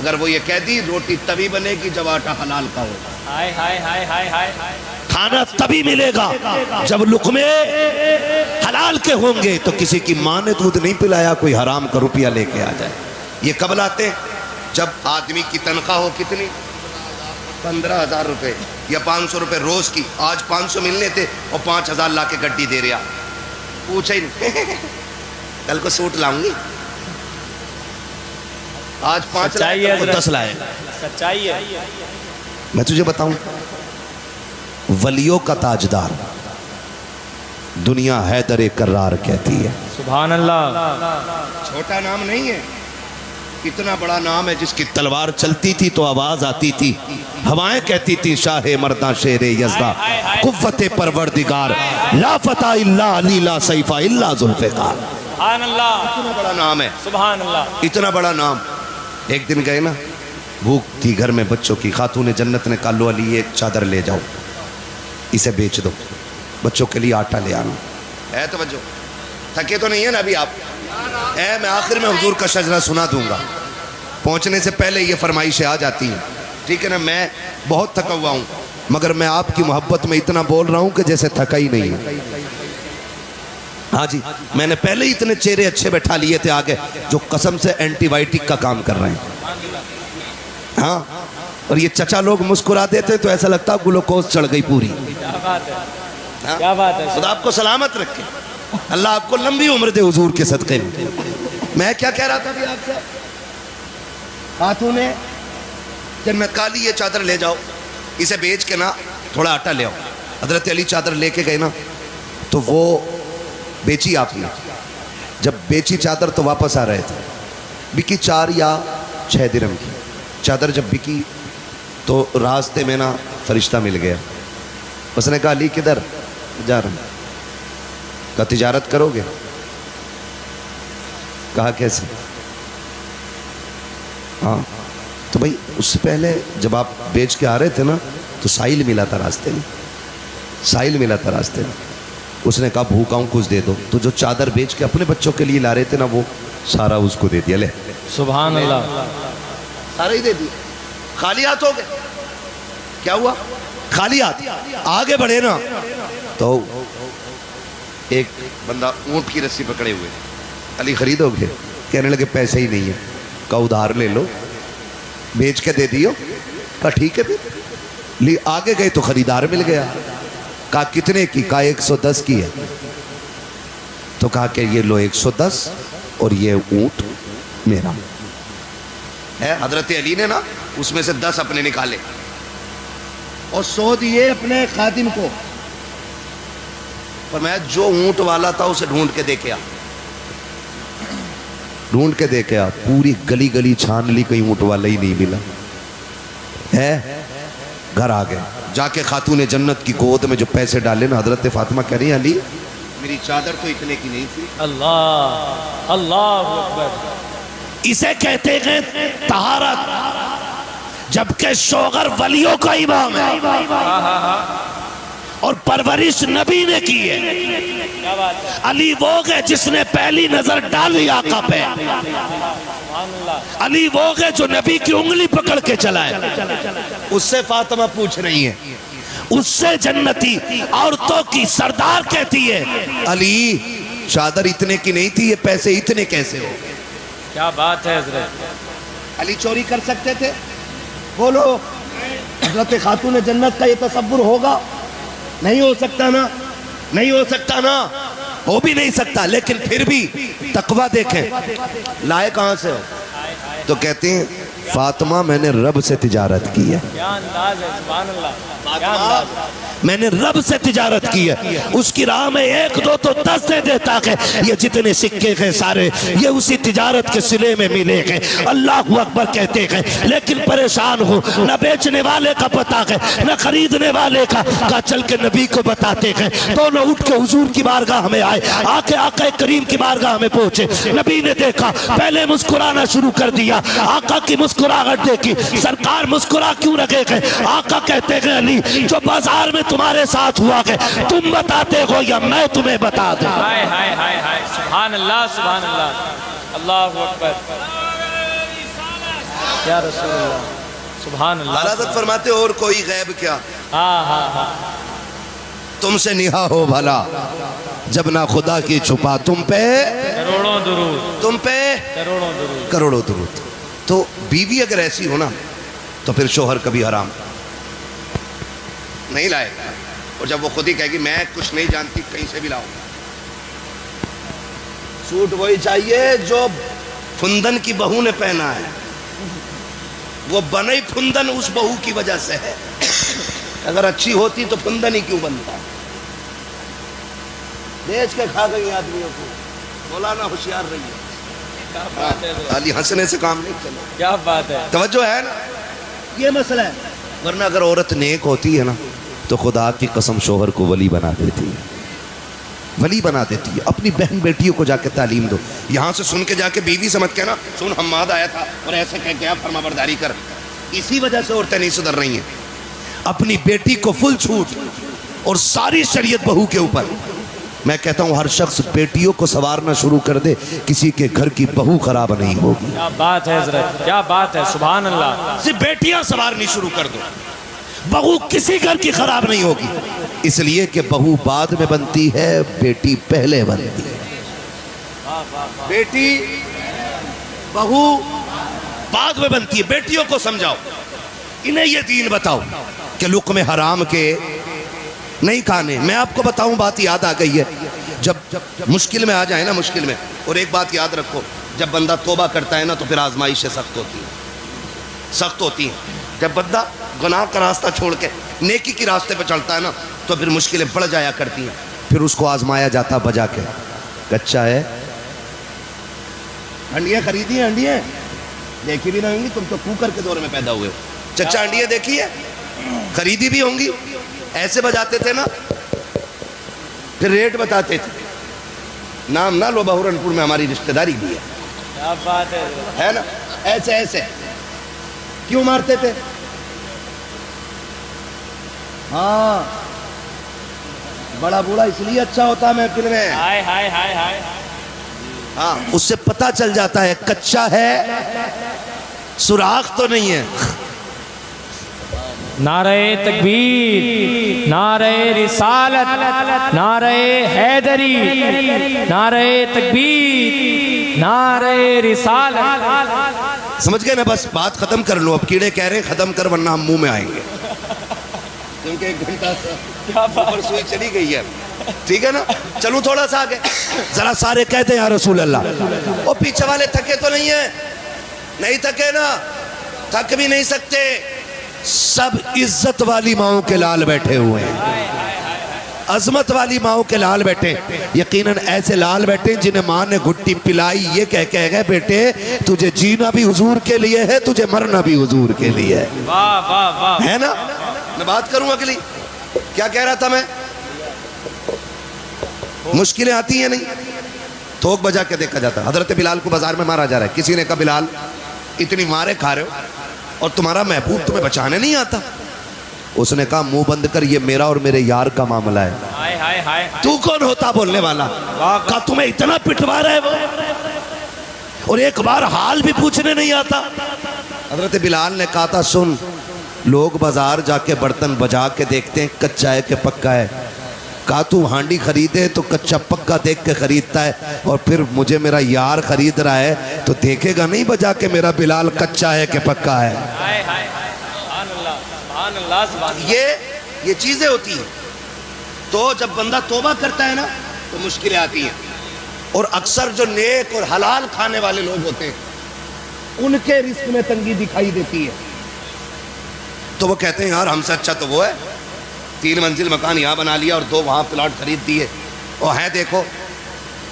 अगर वो ये कह दी रोटी तभी बनेगी जब आटा हलाल का होगा। हाय हाय हाय हाय हाय। खाना तभी मिलेगा जब लुक़मे हलाल के होंगे। तो किसी की माँ ने दूध नहीं पिलाया, कोई हराम का रुपया लेके आ जाए। ये कब लाते? जब आदमी की तनख्वाह हो कितनी 15,000 रुपये या 500 रुपये रोज की। आज 500 मिलने थे और 5,000 ला के गड्डी दे रहा। पूछा ही नहीं कल को सूट लाऊंगी, आज 5 लाए तो 10 लाए। सच्चाई है। मैं तुझे बताऊं, वलियों का ताजदार दुनिया हैदर कर्रार कहती है। सुभान अल्लाह। छोटा नाम नहीं है, इतना बड़ा नाम है जिसकी तलवार चलती थी तो आवाज आती थी, हवाएं कहती थी शाहे मर्दा शेरे यज़दा कुव्वते परवरदिगार ला फता इल्ला अली ला सैफा इल्ला जुल्फ़िकार। सुभान अल्लाह। इतना बड़ा नाम है, सुभान अल्लाह। इतना बड़ा नाम। एक दिन गए ना, भूख थी घर में बच्चों की, खातून जन्नत ने कहा लो अली ये चादर ले जाओ, इसे बेच दो, बच्चों के लिए आटा ले आना है। तो बच्चों थके तो नहीं है ना अभी आप? मैं आखिर में हुजूर का शजरा सुना दूंगा, पहुंचने से पहले ये फरमाइशें आ जाती हैं, ठीक है ना। मैं बहुत थका हुआ हूँ, मगर मैं आपकी मोहब्बत में इतना बोल रहा हूँ कि जैसे थका ही नहीं है। हाँ जी, मैंने पहले ही इतने चेहरे अच्छे बैठा लिए थे आगे जो कसम से एंटीबायोटिक का काम कर रहे हैं। हाँ, और ये चचा लोग मुस्कुरा देते तो ऐसा लगता ग्लूकोज चढ़ गई पूरी। क्या बात है, हाँ? क्या बात है। खुदा आपको सलामत रखे, अल्लाह आपको लंबी उम्र दे हुजूर के सदक़े में। मैं क्या कह रहा था अभी आपसे, खातून ने जन्नत काली ये चादर ले जाओ, इसे बेच के ना थोड़ा आटा ले आओ। हजरत अली चादर लेके गए ना, तो वो बेची आपने। जब बेची चादर तो वापस आ रहे थे, बिकी 4 या 6 दिरहम की चादर। जब बिकी तो रास्ते में ना फरिश्ता मिल गया, उसने कहा अली किधर जा रहा हूं? कहा तिजारत करोगे? कहा कैसे? हाँ, तो भाई उससे पहले जब आप बेच के आ रहे थे ना तो साहिल मिला था रास्ते में, साहिल मिला था रास्ते में। उसने कहा भूखा हूं कुछ दे दो, तो जो चादर बेच के अपने बच्चों के लिए ला रहे थे ना वो सारा उसको दे दिया। ले सुभान अल्लाह। सारा ही दे दिया, खाली हाथ हो गए। क्या हुआ? खाली हाथ आगे बढ़े ना तो एक बंदा ऊंट की रस्सी पकड़े हुए, अली खरीदोगे? कहने लगे पैसे ही नहीं है। कहा उधार ले लो, बेच के दे दियो। कहा ठीक है। फिर आगे गए तो खरीदार मिल गया। कहा कितने की? कहा 110 की है। तो कहा कि ये लो 110 और ये ऊंट मेरा है। हजरत अली ने ना उसमें से 10 अपने निकाले और 100 दिए अपने खादिम को। पर मैं जो ऊंट वाला था उसे ढूंढ के देखे आ, ढूंढ के देखे आ, पूरी गली गली छान ली, कहीं ऊंट वाला ही नहीं मिला है। घर आ गए, जाके खातून जन्नत की गोद में जो पैसे डाले ना, हजरत फातिमा कह रही अली मेरी चादर तो इतने की नहीं थी। अल्लाह अल्लाह अकबर। इसे कहते हैं तहारत, जबकि शोगर वलियों का इमाम है और परवरिश नबी ने की है। क्या बात है। अली वो है जिसने पहली नजर डाली आका पे। अली वो है जो नबी की उंगली पकड़ के चलाए। उससे फातिमा पूछ रही है, उससे जन्नती औरतों की सरदार कहती है अली चादर इतने की नहीं थी, ये पैसे इतने कैसे हो? क्या बात है हजरत। अली चोरी कर सकते थे? बोलो, हजरत खातून जन्नत का ये तसव्वुर होगा? नहीं हो सकता ना, नहीं हो सकता ना, हो भी नहीं सकता। लेकिन फिर भी तकवा देखें, लाए कहां से हो? तो कहते हैं फातिमा मैंने रब से तिजारत की है। क्या अंदाज है, सुभान अल्लाह। क्या अंदाज है। मैंने रब से तिजारत की है, उसकी राह में 1 2 तो 10 दे देता है। ये जितने सिक्के हैं सारे ये उसी तिजारत के सिले में मिले हैं। अल्लाह अकबर कहते हैं। लेकिन परेशान हूँ, न बेचने वाले का पता है न खरीदने वाले का चल के नबी को बताते हैं। दोनों उठ के हुजूर की बारगाह में आए, आके आका करीम की बारगाह में पहुंचे। नबी ने देखा, पहले मुस्कुराना शुरू कर दिया। आका की मुस्कुराहट देखी, सरकार मुस्कुरा क्यों रखे हैं? आका कहते हैं अली जो बाजार में तुम्हारे साथ हुआ है तुम बताते हो या मैं तुम्हें बता दूं? हाय हाय हाय हाय, सुभान अल्लाह सुभान अल्लाह, अल्लाहु अकबर। या रसूल अल्लाह, सुभान अल्लाह। हज़रत फरमाते और कोई गैब क्या? हाँ हाँ हाँ। तुमसे निहा हो भला जब ना खुदा की छुपा तुम पे करोड़ों दुरूद, तुम पे करोड़ों दुरूद। करोड़ों दुरूद। तो बीवी अगर ऐसी हो ना तो फिर शोहर कभी हराम। नहीं लाएगा। और जब वो खुद ही कहेगी मैं कुछ नहीं जानती, कहीं से भी लाऊंगा। सूट वही चाहिए जो फुंदन की बहू ने पहना है, वो बने फुंदन उस बहू की वजह से है। अगर अच्छी होती तो फुंदन ही क्यों बनता। बेच के खा गई आदमियों को। मौलाना होशियार रही है, खाली हंसने से काम नहीं चला। क्या बात है, तवज्जो है ना, ये मसला है। वरना अगर औरत नेक होती है ना तो खुदा की कसम शोहर को वली बना देती है, वली बना देती है। अपनी बहन बेटियों को जाके तालीम दो। यहाँ से सुन के जाके बीवी समझ के ना, सुन हम्माद आया था और ऐसे कह गया, फरमाबरदारी कर। इसी वजह से औरतें नहीं सुधर रही हैं। अपनी बेटी को फुल छूट और सारी शरीयत बहू के ऊपर। मैं कहता हूँ हर शख्स बेटियों को संवारना शुरू कर दे, किसी के घर की बहू खराब नहीं होगी। क्या बात है हजरत, क्या बात है, सुभान अल्लाह। सिर्फ बेटियां संवारनी शुरू कर दो, बहू किसी घर की खराब नहीं होगी। इसलिए कि बहू बाद में बनती है, बेटी पहले बनती है। बेटी बहू बाद में बनती है। बेटियों को समझाओ, इन्हें ये दीन बताओ कि लुक़्मे हराम के नहीं खाने। मैं आपको बताऊं, बात याद आ गई है। जब मुश्किल में आ जाए ना, मुश्किल में, और एक बात याद रखो, जब बंदा तौबा करता है ना तो फिर आजमाइशें सख्त होती हैं, सख्त होती हैं। जब बंदा गुनाह का रास्ता छोड़ के नेकी के रास्ते पर चलता है ना तो फिर मुश्किलें बढ़ जाया करती हैं। फिर उसको आजमाया जाता बजा के, कच्चा है, अंडियाँ खरीदी हैं, अंडियाँ देखी भी नहीं होंगी, तुम तो कुकर के दौर में पैदा हुए हो। चच्चा अंडियाँ देखी है, खरीदी भी होंगी। ऐसे बजाते थे ना, फिर रेट बताते थे। नाम ना लो, बहुरनपुर में हमारी रिश्तेदारी भी है। क्या बात है ना, ऐसे ऐसे क्यों मारते थे? हाँ, बड़ा बूढ़ा इसलिए अच्छा होता है महफिल में। हाय हाय हाय हाय। हाँ, उससे पता चल जाता है कच्चा है, सुराख तो नहीं है। नारे तकबीर, नारे रिसालत, नारे हैदरी, नारे तकबीर, नारे रिसालत। समझ गए ना? बस बात खत्म कर लो। अब कीड़े कह रहे हैं खत्म कर वरना हम मुंह में आएंगे, क्योंकि 1 घंटा ऊपर सुई चली गई है। ठीक है ना? चलूं थोड़ा सा आगे, जरा सारे कहते हैं या रसूल अल्लाह। और पीछे वाले थके तो नहीं है? नहीं थके ना, थक भी नहीं सकते। सब इज्जत वाली माओं के लाल बैठे हुए हैं, अजमत वाली माओं के लाल बैठे। यकीनन ऐसे लाल बैठे जिन्हें माँ ने घुट्टी पिलाई, ये कह के गए बेटे तुझे जीना भी हुजूर के लिए है, तुझे मरना भी हुजूर के लिए है। वाह वाह वाह, है ना? मैं बात करूं अगली, क्या कह रहा था मैं? मुश्किलें आती हैं नहीं, थोक बजा के देखा जाता। हजरत बिलाल को बाजार में मारा जा रहा है। किसी ने कहा बिलाल इतनी मारे खा रहे हो और तुम्हारा महबूब तुम्हें बचाने नहीं आता। उसने कहा मुंह बंद कर, ये मेरा और मेरे यार का मामला है। हाय हाय हाय। तू कौन होता बोलने वाला? कहा तुम्हें इतना पिटवा रहा है वो, और एक बार हाल भी पूछने नहीं आता। हजरत बिलाल ने कहा था सुन, लोग बाजार जाके बर्तन बजा के देखते हैं कच्चा है कि पक्का है। कहा तू हांडी खरीदे तो कच्चा पक्का देख के खरीदता है, और फिर मुझे मेरा यार खरीद रहा है तो देखेगा नहीं बजा के मेरा बिलाल कच्चा है कि पक्का है। हाय हाय, सुभान अल्लाह, सुभान अल्लाह, सुभान अल्लाह। ये चीजें होती हैं। तो जब बंदा तौबा करता है ना तो मुश्किलें आती हैं। और अक्सर जो नेक और हलाल खाने वाले लोग होते हैं उनके रिस्क में तंगी दिखाई देती है। तो वो कहते हैं यार हमसे अच्छा तो वो है, 3 मंजिल मकान यहाँ बना लिया और 2 वहाँ प्लाट खरीद दिए, और है देखो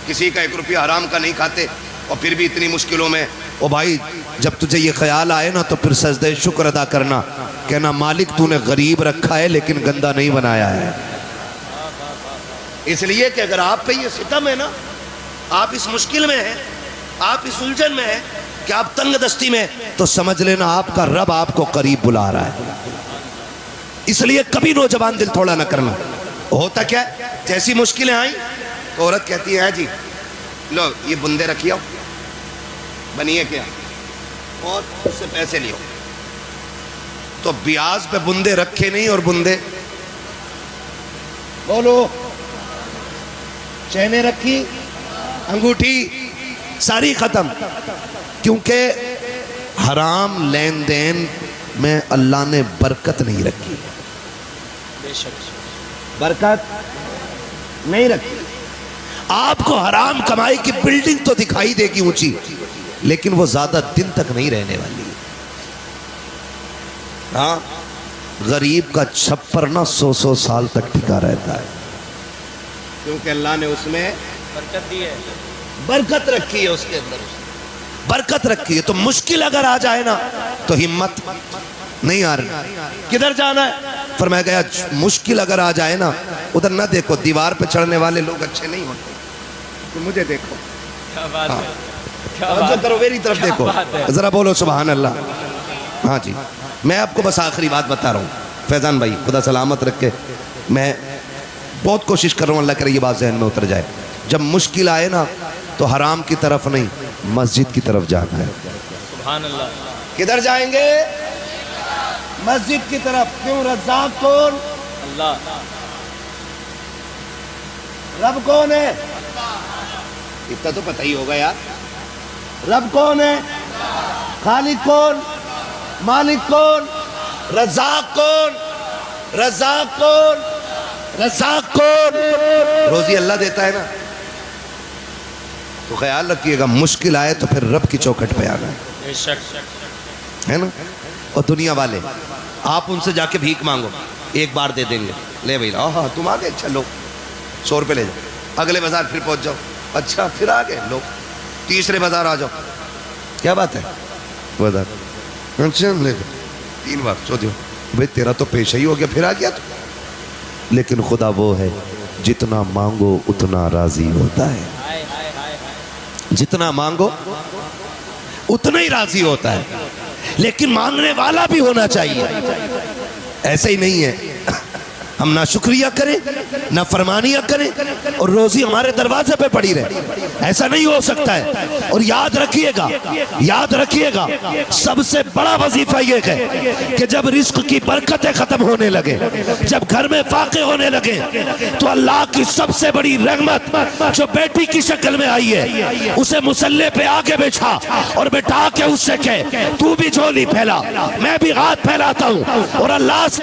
किसी का 1 रुपया हराम का नहीं खाते और फिर भी इतनी मुश्किलों में। ओ भाई जब तुझे ये ख्याल आए ना तो फिर सजदे शुक्र अदा करना, कहना मालिक तूने गरीब रखा है लेकिन गंदा नहीं बनाया है। इसलिए कि अगर आप पे ये सितम है ना, आप इस मुश्किल में हैं, आप इस उलझन में हैं कि आप तंग दस्ती में, तो समझ लेना आपका रब आपको करीब बुला रहा है। इसलिए कभी नौजवान दिल थोड़ा ना करना। होता क्या, जैसी मुश्किलें आई तो औरत कहती है जी लो ये बुंदे रखिए, बनिए क्या, और उससे पैसे लियो। तो ब्याज पे बुंदे रखे नहीं और बुंदे बोलो, चैने रखी, अंगूठी सारी खत्म, क्योंकि हराम लेन देन में अल्लाह ने बरकत नहीं रखी। बरकत नहीं रखती। आपको हराम कमाई की बिल्डिंग तो दिखाई देगी ऊंची, लेकिन वो ज्यादा दिन तक नहीं रहने वाली। हाँ, गरीब का छप्पर ना 100-100 साल तक टिका रहता है, क्योंकि अल्लाह ने उसमें बरकत दी है, बरकत रखी है, उसके अंदर बरकत रखी है। तो मुश्किल अगर आ जाए ना तो हिम्मत नहीं आ रही, किधर जाना है? फरमाया गया मुश्किल अगर आ जाए ना, उधर ना देखो, दीवार पे चढ़ने वाले लोग अच्छे नहीं होते, तो मुझे देखो। क्या बात हाँ, है, क्या बात करो, मेरी तरफ देखो, जरा बोलो सुभान अल्लाह। हाँ जी, मैं आपको बस आखिरी बात बता रहा हूँ फैजान भाई, खुदा सलामत रख के। मैं बहुत कोशिश कर रहा हूँ, अल्लाह करे ये बात जहन में उतर जाए। जब मुश्किल आए ना तो हराम की तरफ नहीं, मस्जिद की तरफ जाना है। सुभान अल्लाह। किधर जाएंगे? मस्जिद की तरफ। क्यों? रज़्ज़ाक़ कौन? अल्लाह। रब कौन है? इतना तो पता ही होगा यार। रब कौन है? खालिक कौन? मालिक कौन? रज़्ज़ाक़ कौन? रज़्ज़ाक़ कौन? रज़्ज़ाक़ कौन? रोजी अल्लाह देता है ना। तो ख्याल रखिएगा, मुश्किल आए तो फिर रब की चौखट पे आना है ना। और दुनिया वाले, आप उनसे जाके भीख मांगो, एक बार दे देंगे, ले भाई हाँ तुम आ गए, चलो 100 रुपये ले जाओ, अगले बाजार फिर पहुंच जाओ, अच्छा फिर आ गए लो, तीसरे बाजार आ जाओ, क्या बात है बाजार, अच्छा ले 3 बार सो दियो, भाई तेरा तो पेशा ही हो गया, फिर आ गया तो। लेकिन खुदा वो है जितना मांगो उतना राजी होता है, जितना मांगो उतना ही राजी होता है, लेकिन मांगने वाला भी होना चाहिए। ऐसे ही नहीं है हम ना शुक्रिया करें ना फरमानियां करें और रोजी हमारे दरवाजे पे पड़ी रहे, ऐसा नहीं हो सकता है। और याद रखिएगा, याद रखिएगा, सबसे बड़ा वजीफा ये है कि जब रिस्क की बरकतें खत्म होने लगे, जब घर में फाके होने लगे, तो अल्लाह की सबसे बड़ी रहमत जो बेटी की शक्ल में आई है, उसे मुसल्ले पे आगे बैठा और बैठा के उससे कहे तू भी झोली फैला, मैं भी हाथ फैलाता हूँ और अल्लाह से